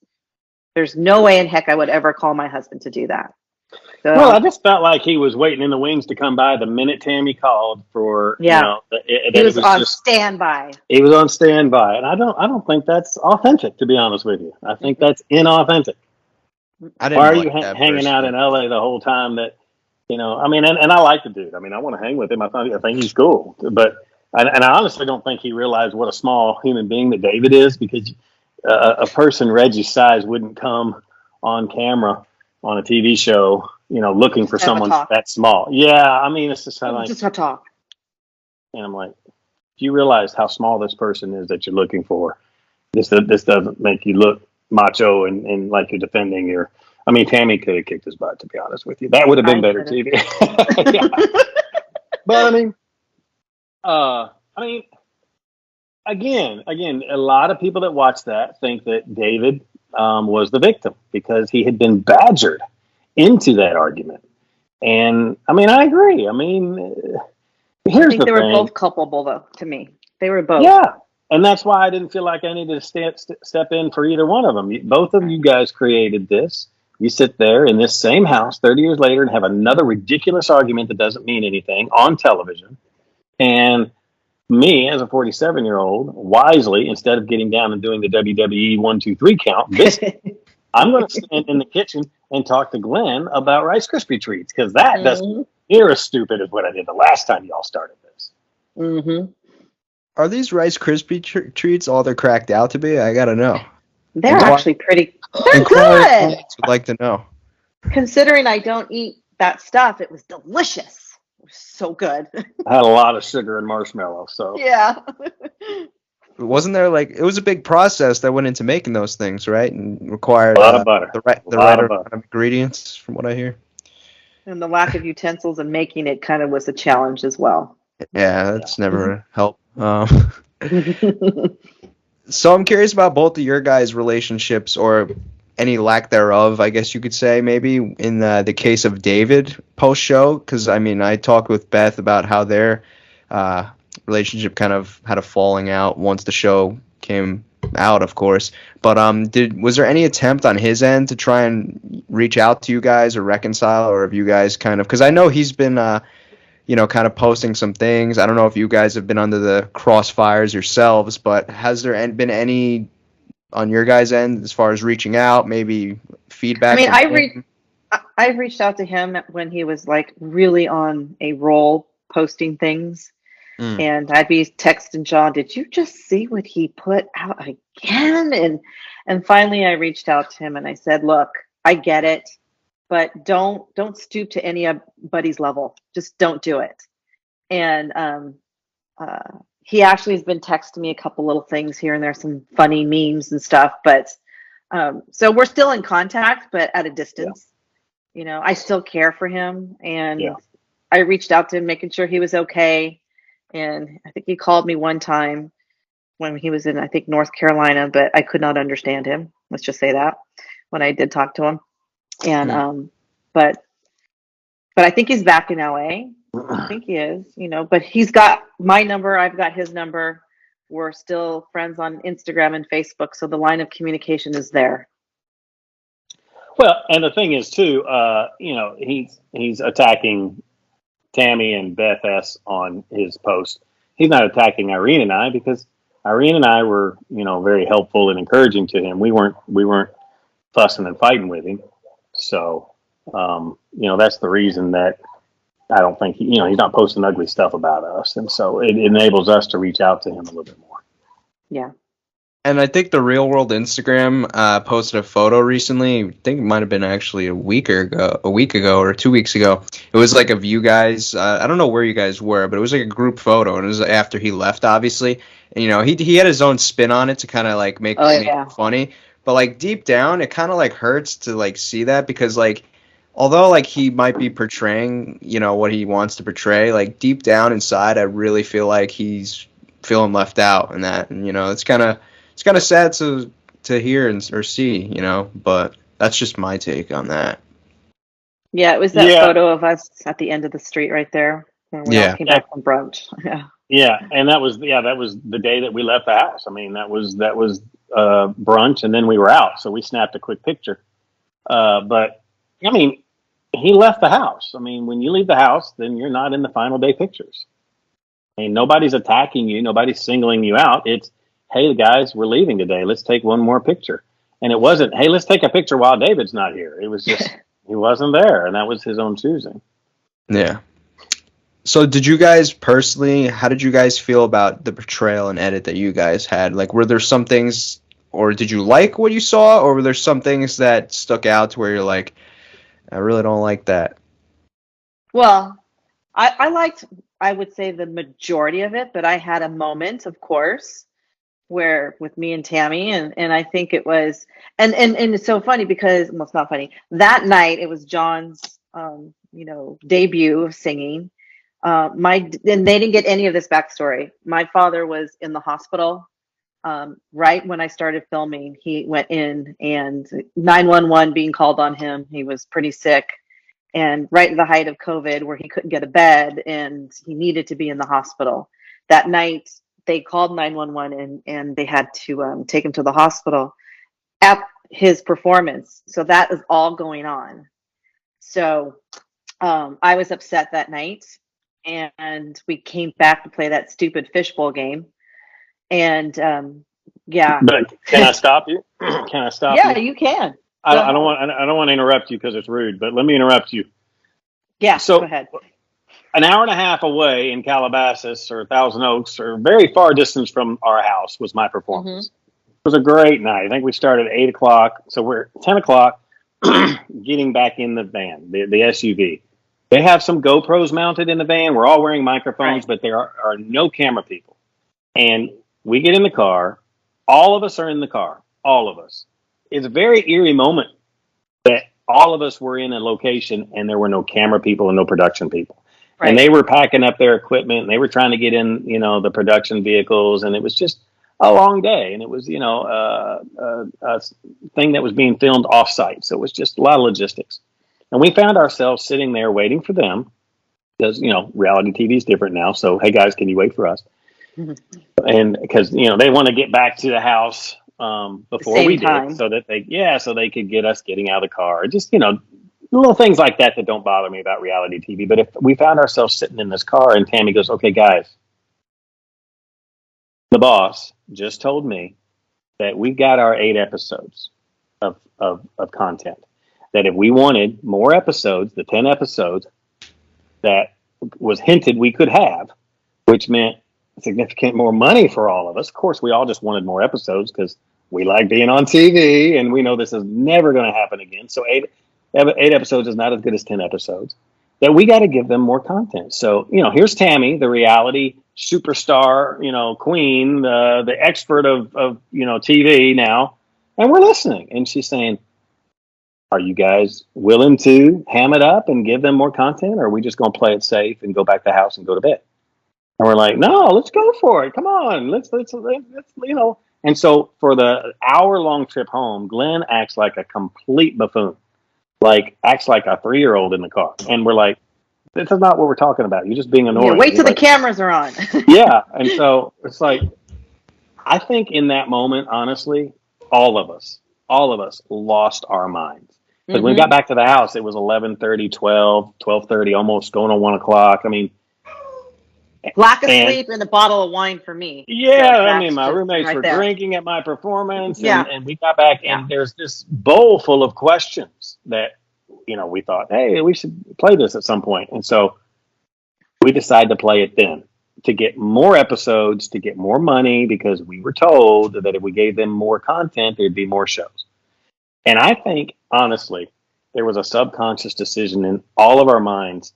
There's no way in heck I would ever call my husband to do that. So, well, I just felt like he was waiting in the wings to come by the minute Tammy called for, he was on standby. He was on standby. And I don't think that's authentic, to be honest with you. I think that's inauthentic. Why are you hanging out in LA the whole time that, and I like the dude. I mean, I want to hang with him. I think he's cool. But, and I honestly don't think he realized what a small human being that David is, because a person Reggie's size wouldn't come on camera on a TV show, looking for someone that small. Yeah, I mean, it's just kind of like just a talk. And I'm like, if you realize how small this person is that you're looking for, this doesn't make you look macho and like you're defending your. I mean, Tammy could have kicked his butt, to be honest with you. That would have been better TV. But I mean, again, a lot of people that watch that think that David was the victim because he had been badgered into that argument. And I mean, I agree. I mean, here's the thing. They were both culpable, though, to me. They were both. Yeah. And that's why I didn't feel like I needed to step in for either one of them. Both of you guys created this. You sit there in this same house 30 years later and have another ridiculous argument that doesn't mean anything on television. And me, as a 47-year-old, wisely, instead of getting down and doing the WWE 1, 2, 3 count, I'm going to stand in the kitchen and talk to Glen about Rice Krispie treats, because that doesn't near as stupid as what I did the last time y'all started this. Are these Rice Krispie treats all they're cracked out to be? I gotta know. They're Inquire- actually pretty. They're Inquiring good. minds would like to know. Considering I don't eat that stuff, it was delicious. It was so good. I had a lot of sugar and marshmallow, so Yeah. Wasn't there like it was a big process that went into making those things, right? And required a lot of butter. the A right lot of amount butter. of ingredients, from what I hear. And the lack of utensils and making it kind of was a challenge as well. Yeah, that's never help. So I'm curious about both of your guys' relationships, or any lack thereof, I guess you could say, maybe in the case of David post show, because I mean I talked with Beth about how their relationship kind of had a falling out once the show came out, of course. But was there any attempt on his end to try and reach out to you guys or reconcile, or have you guys kind of, because I know he's been kind of posting some things. I don't know if you guys have been under the crossfires yourselves, but has there been any on your guys' end as far as reaching out, maybe feedback? I mean, from him? I reached out to him when he was like really on a roll posting things. Mm. And I'd be texting John, did you just see what he put out again? And finally I reached out to him and I said, look, I get it, but don't stoop to anybody's level. Just don't do it. And he actually has been texting me a couple little things here and there, some funny memes and stuff. But so we're still in contact, but at a distance. You know, I still care for him, and I reached out to him, making sure he was okay. And I think he called me one time when he was in, I think, North Carolina, but I could not understand him. Let's just say that when I did talk to him. And but I think he's back in LA. I think he is, but he's got my number. I've got his number. We're still friends on Instagram and Facebook. So the line of communication is there. Well, and the thing is too, he's attacking Tammy and Beth S on his post. He's not attacking Irene and I, because Irene and I were, very helpful and encouraging to him. We weren't fussing and fighting with him. So, that's the reason that I don't think he's not posting ugly stuff about us. And so it enables us to reach out to him a little bit more. Yeah. And I think the Real World Instagram posted a photo recently. I think it might have been actually a week ago or 2 weeks ago. It was like of you guys. I don't know where you guys were, but it was like a group photo, and it was after he left, obviously. And, he had his own spin on it to kind of like make it funny. But like deep down, it kind of like hurts to like see that, because like although like he might be portraying what he wants to portray, like deep down inside, I really feel like he's feeling left out in that, and it's kind of sad to hear or see, but that's just my take on that. Yeah, it was that photo of us at the end of the street right there when we all came back from brunch. Yeah. Yeah, and that was the day that we left the house. I mean, that was brunch, and then we were out, so we snapped a quick picture. But I mean, he left the house. I mean, when you leave the house, then you're not in the final day pictures. I mean, nobody's attacking you, nobody's singling you out. It's, hey guys, we're leaving today. Let's take one more picture. And it wasn't, hey, let's take a picture while David's not here. It was just he wasn't there, and that was his own choosing. Yeah. So did you guys personally, how did you guys feel about the portrayal and edit that you guys had? Like, were there some things, or did you like what you saw, or were there some things that stuck out to where you're like, I really don't like that? Well, I liked, I would say, the majority of it, but I had a moment, of course, where with me and Tammy, and I think it was, and it's so funny because, well, it's not funny. That night, it was John's, debut of singing. And they didn't get any of this backstory. My father was in the hospital right when I started filming. He went in, and 911 being called on him. He was pretty sick, and right at the height of COVID, where he couldn't get a bed and he needed to be in the hospital. That night, they called 911 and they had to take him to the hospital at his performance. So that is all going on. So I was upset that night, and we came back to play that stupid fishbowl game. And But can I stop you? Can I stop you? Yeah, you can. I don't want to interrupt you because it's rude, but let me interrupt you. Yeah, So go ahead. an hour and a half away in Calabasas or Thousand Oaks, or very far distance from our house, was my performance. It was a great night. I think we started at 8:00, so we're 10:00 getting back in the van, the SUV. They have some GoPros mounted in the van. We're all wearing microphones, but there are no camera people. And we get in the car. All of us are in the car. All of us. It's a very eerie moment that all of us were in a location and there were no camera people and no production people. Right. And they were packing up their equipment and they were trying to get in, the production vehicles. And it was just a long day. And it was, a thing that was being filmed off site. So it was just a lot of logistics. And we found ourselves sitting there waiting for them because, reality TV is different now. So, hey, guys, can you wait for us? And because, they want to get back to the house before we did so that they could get us getting out of the car. Just, little things like that don't bother me about reality TV. But if we found ourselves sitting in this car and Tammy goes, okay, guys, the boss just told me that we've got our 8 episodes of content. That if we wanted more episodes, the 10 episodes that was hinted we could have, which meant significant more money for all of us. Of course, we all just wanted more episodes because we like being on TV and we know this is never going to happen again. So 8 episodes is not as good as 10 episodes. That we got to give them more content. So, here's Tammy, the reality superstar, queen, the expert of TV now, and we're listening. And she's saying, are you guys willing to ham it up and give them more content? Or are we just going to play it safe and go back to the house and go to bed? And we're like, no, let's go for it. Come on. Let's. And so for the hour-long trip home, Glen acts like a complete buffoon, acts like a 3-year-old in the car. And we're like, this is not what we're talking about. You're just being annoying. Yeah, wait till the cameras are on. Yeah. And so it's like, I think in that moment, honestly, all of us lost our minds. Because when we got back to the house, it was 11:30, 12:30, almost going on 1 o'clock. I mean, lack of sleep and a bottle of wine for me. Yeah, so my roommates were drinking at my performance, and we got back, and there's this bowl full of questions that, we thought, hey, we should play this at some point. And so we decided to play it then to get more episodes, to get more money, because we were told that if we gave them more content, there'd be more shows. And I think, honestly, there was a subconscious decision in all of our minds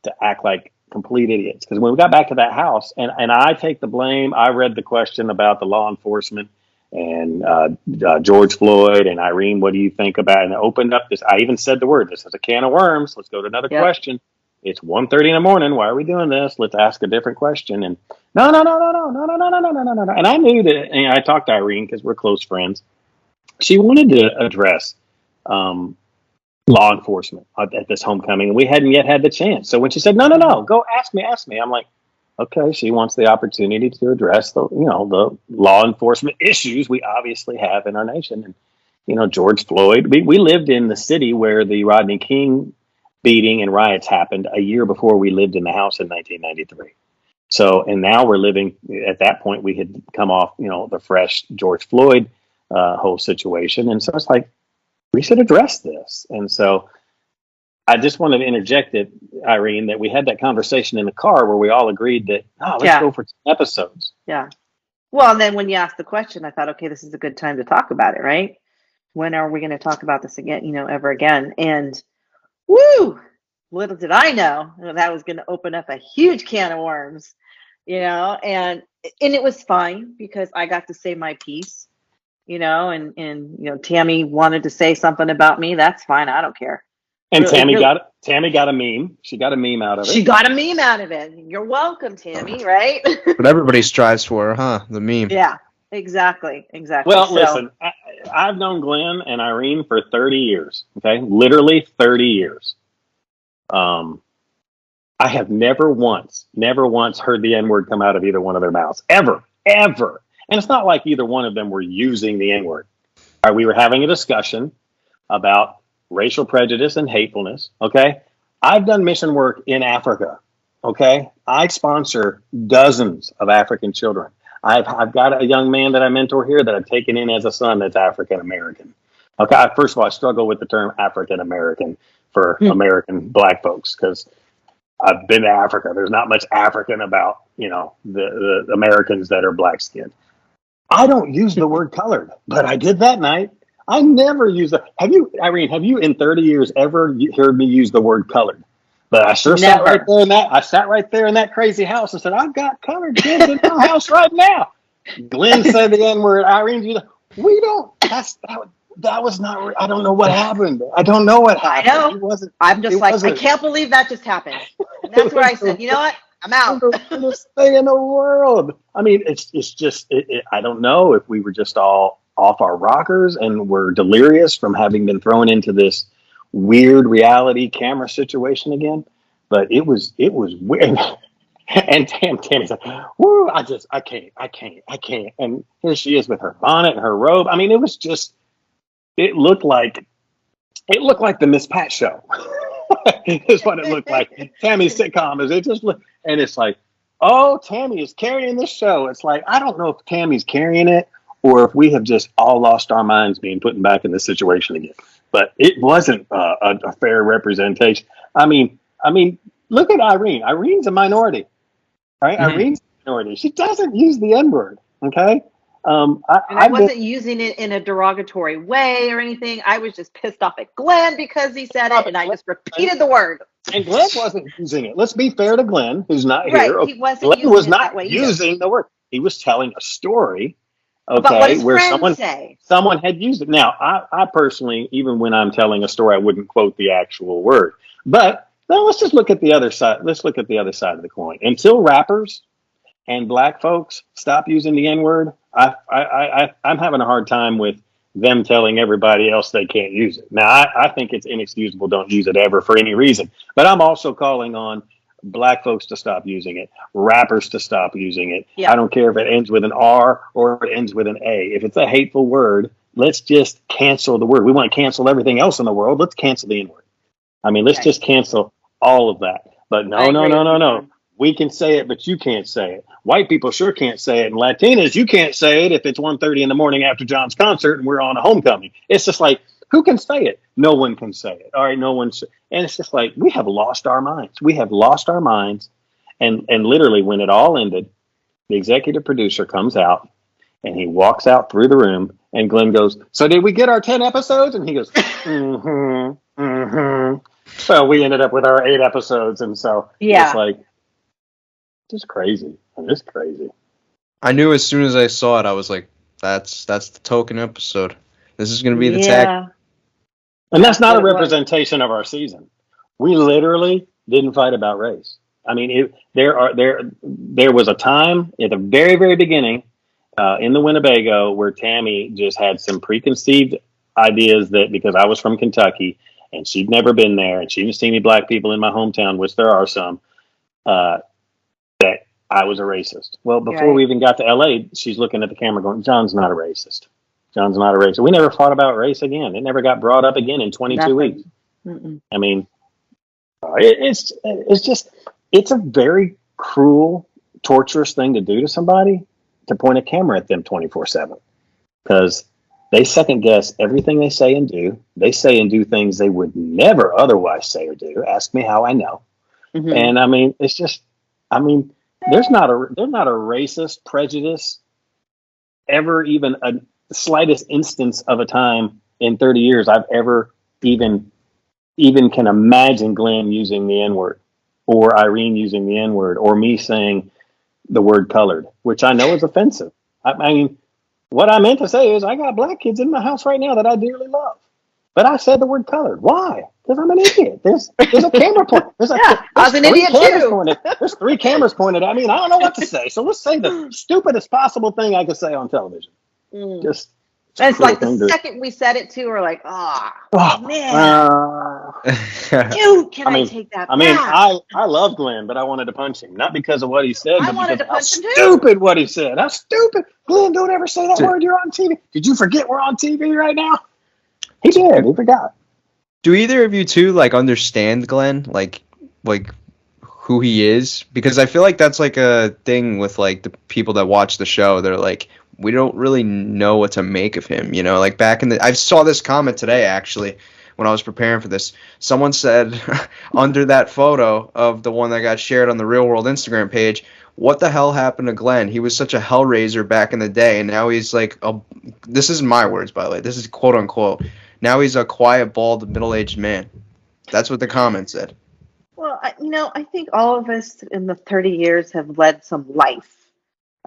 to act like complete idiots. Because when we got back to that house, and I take the blame, I read the question about the law enforcement and George Floyd and Irene, what do you think about it? And I opened up this, I even said the word, this is a can of worms. Let's go to another question. It's 1:30 in the morning. Why are we doing this? Let's ask a different question. And no. And I knew that, and I talked to Irene because we're close friends. She wanted to address law enforcement at this homecoming, and we hadn't yet had the chance. So when she said, no, go ask me, I'm like, okay, she wants the opportunity to address the law enforcement issues we obviously have in our nation. And, George Floyd, we lived in the city where the Rodney King beating and riots happened a year before we lived in the house in 1993. So, and now we're living, at that point, we had come off, the fresh George Floyd whole situation. And so it's like, we should address this. And so I just want to interject it, Irene, that we had that conversation in the car where we all agreed that, let's go for 10 episodes. Yeah. Well, and then when you asked the question, I thought, okay, this is a good time to talk about it, right? When are we going to talk about this again, ever again? And woo, little did I know that was going to open up a huge can of worms, and it was fine because I got to say my piece. And Tammy wanted to say something about me. That's fine. I don't care. And Tammy got a meme. She got a meme out of it. She got a meme out of it. You're welcome, Tammy, right? What everybody strives for, huh? The meme. Yeah, exactly. Well, listen, I've known Glen and Irene for 30 years, okay? Literally 30 years. I have never once heard the N-word come out of either one of their mouths. Ever. And it's not like either one of them were using the N-word. All right, we were having a discussion about racial prejudice and hatefulness, okay? I've done mission work in Africa, okay? I sponsor dozens of African children. I've got a young man that I mentor here that I've taken in as a son that's African-American. Okay, first of all, I struggle with the term African-American for American black folks because I've been to Africa. There's not much African about, the Americans that are black skinned. I don't use the word colored, but I did that night. I never use it. Have you, Irene, in 30 years ever heard me use the word colored? But I sure sat right there in that crazy house and said, I've got colored kids in my house right now. Glen said the N-word. Irene, we don't, that was not, I don't know what happened. I don't know what happened. I know. I can't believe that just happened. And that's where I said, you know what? I'm out. The weirdest thing in the world. I mean, it's just, I don't know if we were just all off our rockers and we're delirious from having been thrown into this weird reality camera situation again. But it was weird. And Tammy said, woo, I can't. And here she is with her bonnet and her robe. I mean, it looked like the Miss Pat show. Is what it looked like. Tammy's sitcom is it just look, and it's like, oh, Tammy is carrying this show. It's like, I don't know if Tammy's carrying it or if we have just all lost our minds being put back in this situation again. But it wasn't a fair representation. I mean, look at Irene. Irene's a minority, right? Mm-hmm. Irene's a minority. She doesn't use the N-word. Okay. I wasn't using it in a derogatory way or anything. I was just pissed off at Glen because he said it, and I just repeated the word. And Glen wasn't using it. Let's be fair to Glen, who's not here. Right, he wasn't using the word. He was telling a story, where someone had used it. Now, I personally, even when I'm telling a story, I wouldn't quote the actual word. But now let's just look at the other side. Let's look at the other side of the coin. Until rappers and black folks stop using the N-word, I'm having a hard time with them telling everybody else they can't use it. Now, I think it's inexcusable. Don't use it ever for any reason. But I'm also calling on black folks to stop using it, rappers to stop using it. Yeah. I don't care if it ends with an R or it ends with an A. If it's a hateful word, let's just cancel the word. We want to cancel everything else in the world. Let's cancel the N-word. I mean, let's just cancel all of that. But no. We can say it, but you can't say it. White people sure can't say it. And Latinas, you can't say it if it's 1:30 in the morning after John's concert and we're on a homecoming. It's just like, who can say it? No one can say it. All right, no one. And it's just like, we have lost our minds. We have lost our minds. And literally, when it all ended, the executive producer comes out and he walks out through the room and Glen goes, so did we get our 10 episodes? And he goes, So we ended up with our 8 episodes. And so it's like, just crazy. It's crazy. I knew as soon as I saw it, I was like, that's the token episode. This is going to be the tag. And that's not a representation of our season. We literally didn't fight about race. I mean, there was a time at the very, very beginning in the Winnebago where Tammy just had some preconceived ideas that because I was from Kentucky and she'd never been there and she didn't see any black people in my hometown, which there are some, that I was a racist. Well, before we even got to LA, she's looking at the camera going, John's not a racist. John's not a racist. We never fought about race again. It never got brought up again in 22 weeks. Mm-mm. I mean, it's a very cruel, torturous thing to do to somebody, to point a camera at them 24/7, because they second guess everything they say and do. They say and do things they would never otherwise say or do. Ask me how I know. Mm-hmm. And I mean, it's just, there's not a racist prejudice ever, even a slightest instance of a time in 30 years I've ever even can imagine Glen using the N-word or Irene using the N-word or me saying the word colored, which I know is offensive. I mean, what I meant to say is I got black kids in my house right now that I dearly love, but I said the word colored. Why? Because I'm an idiot. There's a camera point. I was an idiot too. There's 3 cameras pointed at me, and I don't know what to say. So let's say the stupidest possible thing I could say on television. Just. And it's like the second we said it to, we're like, man. I take that back? I mean, I love Glen, but I wanted to punch him. Not because of what he said, but because how stupid what he said. How stupid. Glen, don't ever say that word. You're on TV. Did you forget we're on TV right now? He did. He forgot. Do either of you two understand Glen, like who he is? Because I feel like that's like a thing with like the people that watch the show. They're like, we don't really know what to make of him, like back in I saw this comment today actually when I was preparing for this. Someone said under that photo of the one that got shared on the Real World Instagram page, what the hell happened to Glen? He was such a hellraiser back in the day, and now he's like this isn't my words, by the way. This is quote unquote. Now he's a quiet, bald, middle-aged man. That's what the comment said. Well, I think all of us in the 30 years have led some life.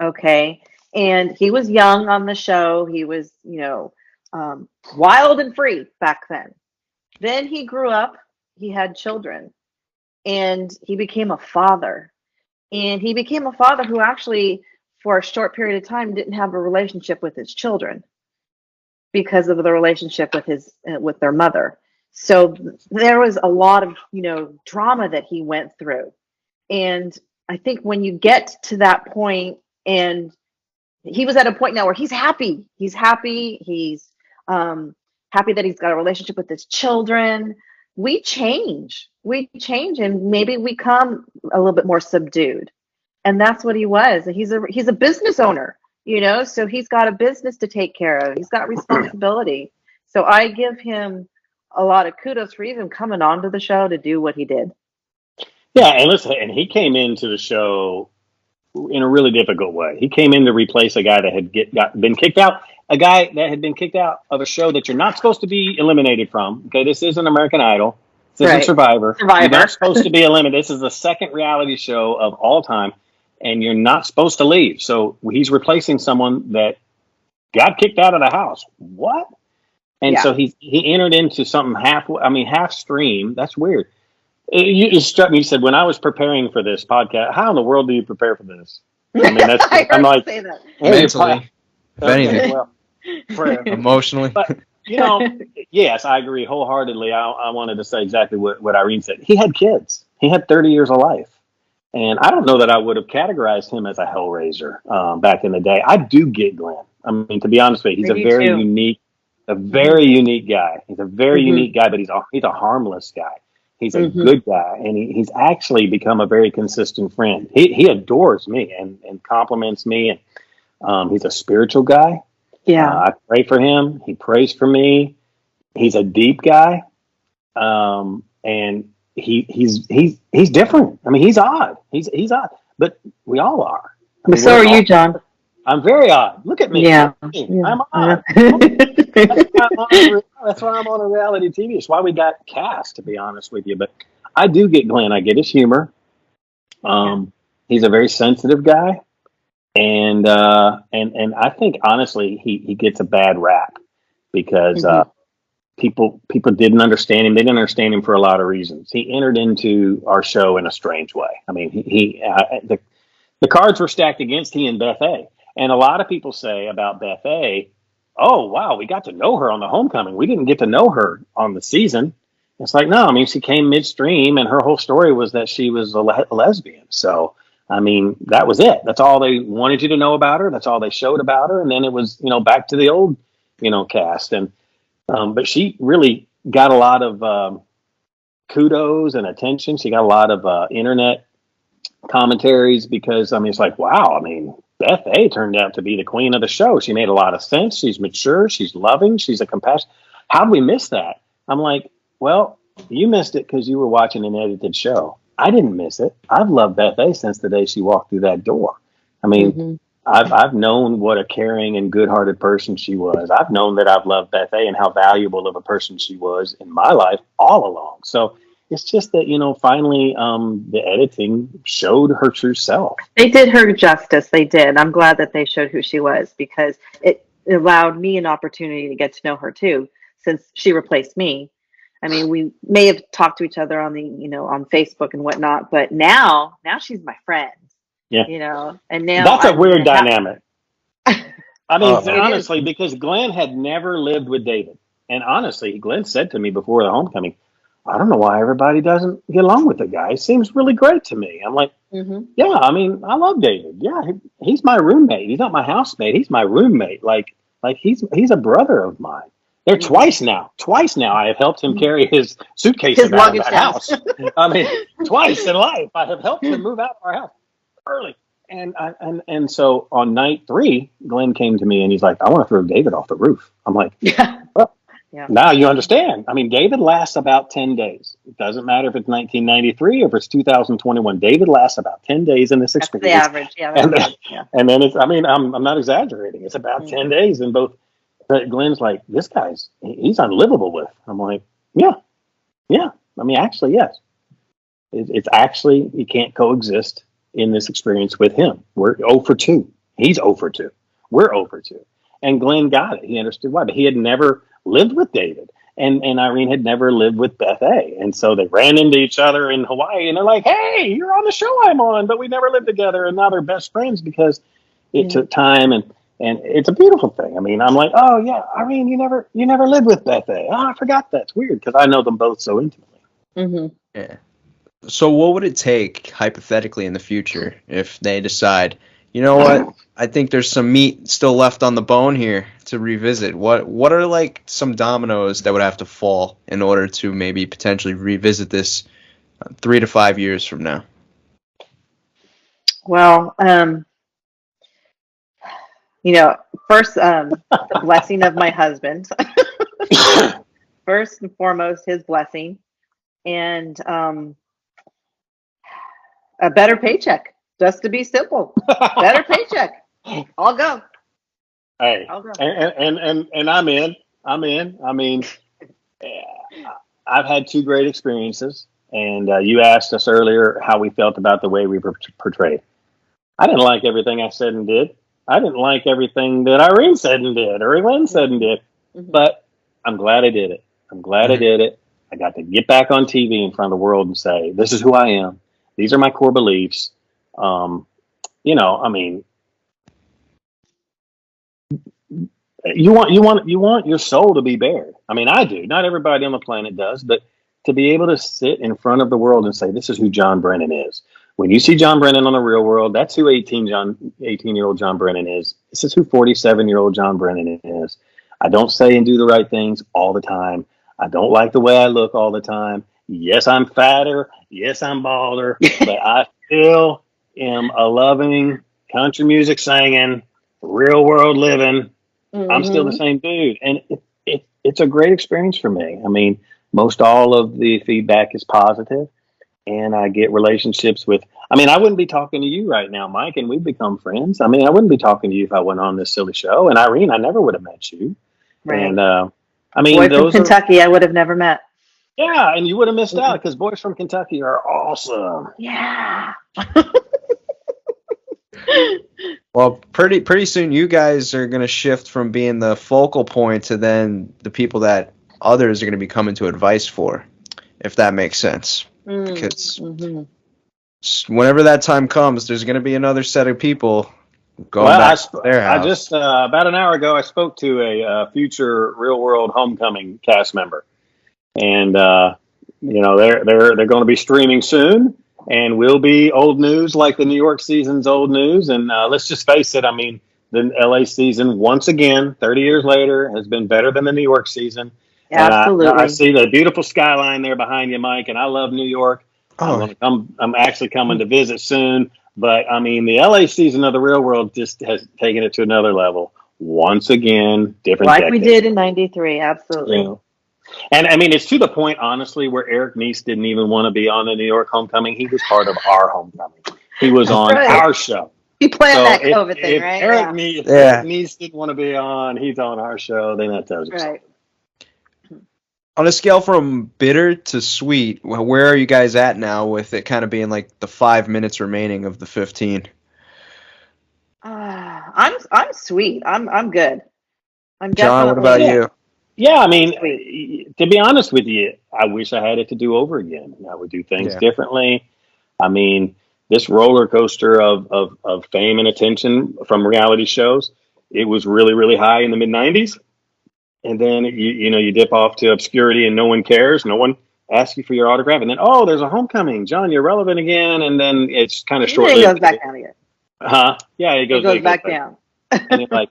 Okay. And he was young on the show. He was, wild and free back then. Then he grew up, he had children, and he became a father. And he became a father who actually, for a short period of time, didn't have a relationship with his children because of the relationship with their mother. So there was a lot of, drama that he went through. And I think when you get to that point, and he was at a point now where he's happy. He's happy. He's happy that he's got a relationship with his children. We change, and maybe we become a little bit more subdued. And that's what he was. He's a business owner, so he's got a business to take care of. He's got responsibility. So I give him a lot of kudos for even coming onto the show to do what he did. Yeah, and listen, and he came into the show in a really difficult way. He came in to replace a guy that had been kicked out, a guy that had been kicked out of a show that you're not supposed to be eliminated from. Okay, this isn't American Idol. This isn't Survivor. You're not supposed to be eliminated. This is the second reality show of all time, and you're not supposed to leave. So he's replacing someone that got kicked out of the house. What? And so he entered into something half stream. That's weird. It struck me. You said, when I was preparing for this podcast, how in the world do you prepare for this? I mean, that's, I'm like, say that. Mentally, if anything. Well, prayer. Emotionally. But, yes, I agree wholeheartedly. I wanted to say exactly what Irene said. He had kids. He had 30 years of life. And I don't know that I would have categorized him as a hellraiser back in the day. I do get Glen. I mean, to be honest with you, he's a very unique guy. He's a very unique guy, but he's a harmless guy. He's a good guy, and he's actually become a very consistent friend. He adores me and compliments me, and he's a spiritual guy. Yeah, I pray for him. He prays for me. He's a deep guy, and he's different. I mean, he's odd. He's odd, but we all are. I mean, so are you, John? I'm very odd. Look at me. Yeah. I'm odd. That's why I'm on a reality TV. It's why we got cast, to be honest with you. But I do get Glen. I get his humor. He's a very sensitive guy, and I think honestly he gets a bad rap because people didn't understand him. They didn't understand him for a lot of reasons. He entered into our show in a strange way. I mean, the cards were stacked against he and Beth A. And a lot of people say about Beth A., oh, wow, we got to know her on the homecoming. We didn't get to know her on the season. It's like, no, I mean, she came midstream, and her whole story was that she was a lesbian. So, I mean, that was it. That's all they wanted you to know about her. That's all they showed about her. And then it was, back to the old, cast. And but she really got a lot of kudos and attention. She got a lot of internet commentaries because, I mean, it's like, wow, I mean, Beth A turned out to be the queen of the show. She made a lot of sense. She's mature. She's loving. She's a compassion. How did we miss that? I'm like, well, you missed it because you were watching an edited show. I didn't miss it. I've loved Beth A since the day she walked through that door. I mean, I've known what a caring and good-hearted person she was. I've known that I've loved Beth A and how valuable of a person she was in my life all along. So it's just that, finally, the editing showed her true self. They did her justice. They did. I'm glad that they showed who she was because it allowed me an opportunity to get to know her too, since she replaced me. I mean, we may have talked to each other on on Facebook and whatnot, but now she's my friend. Yeah. And now that's a weird dynamic. I mean, honestly, because Glen had never lived with David. And honestly, Glen said to me before the homecoming, I don't know why everybody doesn't get along with the guy. He seems really great to me. I'm like, yeah, I mean, I love David. Yeah, he's my roommate. He's not my housemate. He's my roommate. Like he's a brother of mine. There twice now I have helped him carry his suitcase out of the house. I mean, twice in life I have helped him move out of our house early. And so on night 3, Glen came to me and he's like, I want to throw David off the roof. I'm like, well, Yeah. Now you understand. I mean, David lasts about 10 days. It doesn't matter if it's 1993 or if it's 2021. David lasts about 10 days in this That's the experience. average. Yeah. And That's then, good. Yeah. and then it's, I mean, I'm not exaggerating. It's about 10 days in both. But Glenn's like, this guy's, he's unlivable with. I'm like, yeah. I mean, actually, yes. It's actually, you can't coexist in this experience with him. We're 0 for 2. He's 0 for 2. We're 0 for 2. And Glen got it. He understood why, but he had never lived with David. And Irene had never lived with Beth A. And so they ran into each other in Hawaii and they're like, hey, you're on the show I'm on, but we never lived together. And now they're best friends because it took time and it's a beautiful thing. I mean, I'm like, oh yeah, Irene, you never lived with Beth A. Oh, I forgot that. It's weird because I know them both so intimately. Mm-hmm. Yeah. So what would it take hypothetically in the future if they decide, you know what, I think there's some meat still left on the bone here to revisit? What are like some dominoes that would have to fall in order to maybe potentially revisit this 3 to 5 years from now? Well, first, the blessing of my husband. First and foremost, his blessing, and a better paycheck. Just to be simple, better paycheck. I'll go. Hey, I'll go. and I'm in. I mean, I've had 2 great experiences, and you asked us earlier how we felt about the way we were portrayed. I didn't like everything I said and did. I didn't like everything that Irene said and did, or Glen said and did. Mm-hmm. But I'm glad I did it. I did it. I got to get back on TV in front of the world and say, this is who I am. These are my core beliefs. I mean, you want your soul to be bared. I mean, I do. Not everybody on the planet does, but to be able to sit in front of the world and say, this is who John Brennan is. When you see John Brennan on The Real World, that's who 18-year-old John Brennan is. This is who 47-year-old John Brennan is. I don't say and do the right things all the time. I don't like the way I look all the time. Yes, I'm fatter. Yes, I'm balder, but I still am a loving, country music singing, real world living. Mm-hmm. I'm still the same dude. And it's a great experience for me. I mean, most all of the feedback is positive. And I get relationships with, I mean, I wouldn't be talking to you right now, Mike, and we've become friends. I mean, I wouldn't be talking to you if I went on this silly show. And Irene, I never would have met you. Right. And I mean, Boy from Kentucky, I would have never met. Yeah, and you would have missed out because boys from Kentucky are awesome. Yeah. Well, pretty soon you guys are going to shift from being the focal point to then the people that others are going to be coming to advice for, if that makes sense. Because whenever that time comes, there's going to be another set of people going back to their house. I just about an hour ago, I spoke to a future Real World Homecoming cast member, and they're going to be streaming soon, and will be old news like the New York season's old news. And let's just face it, I mean, the LA season once again, 30 years later, has been better than the New York season. Absolutely. And I see the beautiful skyline there behind you, Mike, and I love New York. I'm actually coming to visit soon. But, I mean, the LA season of The Real World just has taken it to another level. Once again, different like decades. we did in 93, absolutely. Yeah. And, I mean, it's to the point, honestly, where Eric Nies didn't even want to be on the New York Homecoming. He was part of our homecoming. He was on our show. He planned that COVID thing, right? Eric Nies didn't want to be on, he's on our show. Then that tells you something. On a scale from bitter to sweet, where are you guys at now with it kind of being like the 5 minutes remaining of the 15? I'm sweet. I'm good. I'm John, what about you? Yeah, I mean, to be honest with you, I wish I had it to do over again. I would do things differently. I mean, this roller coaster of fame and attention from reality shows, it was really, really high in the mid 90s. And then, you dip off to obscurity and no one cares. No one asks you for your autograph. And then, oh, there's a homecoming. John, you're relevant again. And then it's kind of short-lived. It goes back down again. Yeah, it goes back down. And you're like,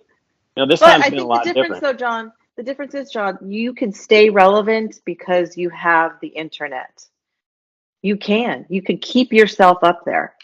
this time's been a lot different. I think the difference, though, John, the difference is, John, you can stay relevant because you have the internet. You can keep yourself up there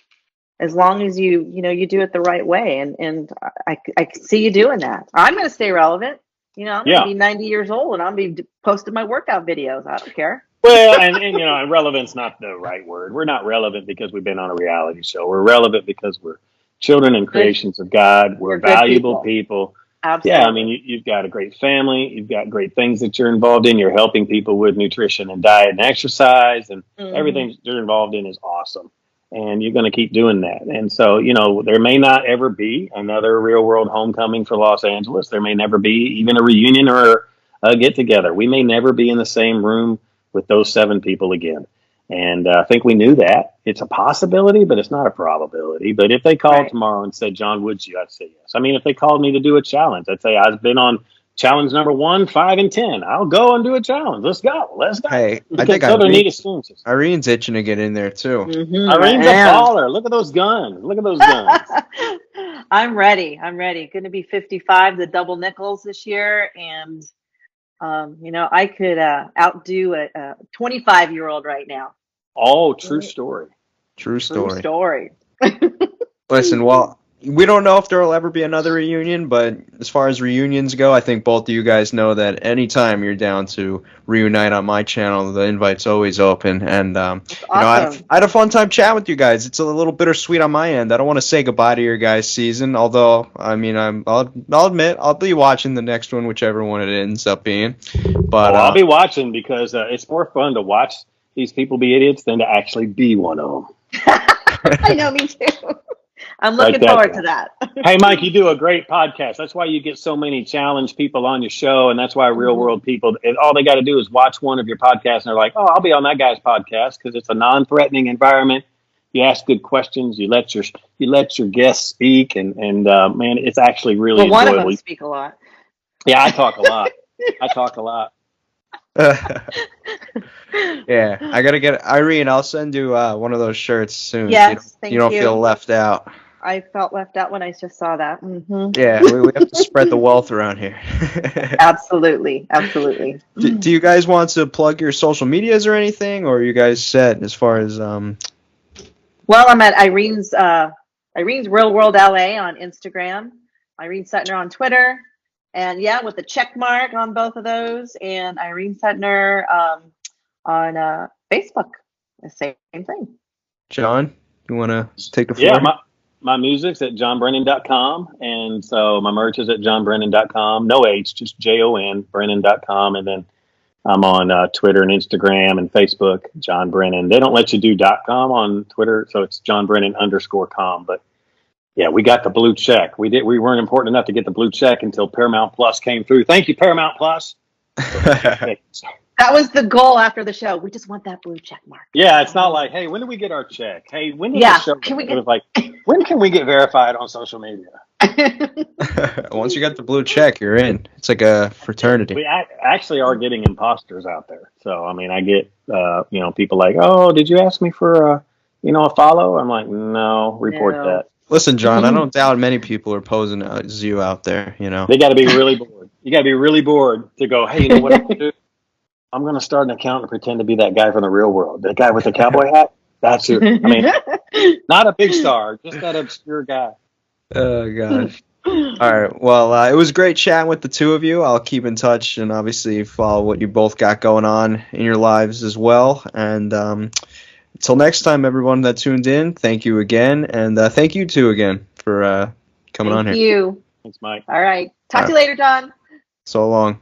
as long as you do it the right way. And I see you doing that. I'm going to stay relevant. I'm Yeah. gonna be 90 years old and I'll be posting my workout videos. I don't care. Well, and relevant's not the right word. We're not relevant because we've been on a reality show. We're relevant because we're children and creations of God. We're You're good valuable people. Absolutely. Yeah, I mean, you've got a great family. You've got great things that you're involved in. You're helping people with nutrition and diet and exercise, and everything you're involved in is awesome. And you're going to keep doing that. And so, there may not ever be another real world homecoming for Los Angeles. There may never be even a reunion or a get together. We may never be in the same room with those 7 people again. And I think we knew that. It's a possibility, but it's not a probability. But if they called tomorrow and said, John, would you? I'd say yes. I mean, if they called me to do a challenge, I'd say I've been on challenge number 1, 5, and 10. I'll go and do a challenge. Let's go. Hey, I think children need experiences. Irene's itching to get in there too. Irene's a baller. Look at those guns. I'm ready. Going to be 55, the double nickels this year. And, I could outdo a 25-year-old right now. Oh, true story. True story. Listen, well, we don't know if there will ever be another reunion, but as far as reunions go, I think both of you guys know that anytime you're down to reunite on my channel, the invite's always open. And awesome. I had a fun time chatting with you guys. It's a little bittersweet on my end. I don't want to say goodbye to your guys' season, although I'll admit I'll be watching the next one, whichever one it ends up being. But I'll be watching because it's more fun to watch these people be idiots than to actually be one of them. I know, me too. I'm looking forward to that. Hey, Mike, you do a great podcast. That's why you get so many challenged people on your show. And that's why real world people, all they got to do is watch one of your podcasts and they're like, oh, I'll be on that guy's podcast because it's a non-threatening environment. You ask good questions. You let your guests speak. And man, it's actually really enjoyable. One of them speak a lot. Yeah, I talk a lot. Yeah, I gotta get Irene. I'll send you one of those shirts soon. Yes, so you don't feel left out. I felt left out when I just saw that. Yeah, we have to spread the wealth around here. Absolutely. Do you guys want to plug your social medias or anything, or are you guys set as far as? Well, I'm at Irene's Real World LA on Instagram, Irene Suttner on Twitter. And with the check mark on both of those, and Irene Suttner on Facebook, the same thing. John, you want to take the floor? Yeah, my music's at johnbrennan.com, and so my merch is at johnbrennan.com. No H, just Jon, Brennan.com, and then I'm on Twitter and Instagram and Facebook, John Brennan. They don't let you do .com on Twitter, so it's johnbrennan_com, but yeah, we got the blue check. We weren't important enough to get the blue check until Paramount Plus came through. Thank you, Paramount Plus. That was the goal after the show. We just want that blue check mark. Yeah, it's not like, hey, when do we get our check? Hey, when did the show? It was like, when can we get verified on social media? Once you got the blue check, you're in. It's like a fraternity. We actually are getting imposters out there. So I mean, I get people like, oh, did you ask me for a follow? I'm like, no, report that. Listen, John, I don't doubt many people are posing as you out there, They got to be really bored. You got to be really bored to go, hey, you know what I'm going to do? I'm going to start an account and pretend to be that guy from the real world. The guy with the cowboy hat? That's who. I mean, not a big star, just that obscure guy. Oh, gosh. All right. Well, it was great chatting with the two of you. I'll keep in touch and obviously follow what you both got going on in your lives as well. And until next time, everyone that tuned in, thank you again. And thank you two again for coming on here. Thank you. Thanks, Mike. All right. Talk to you later, John. So long.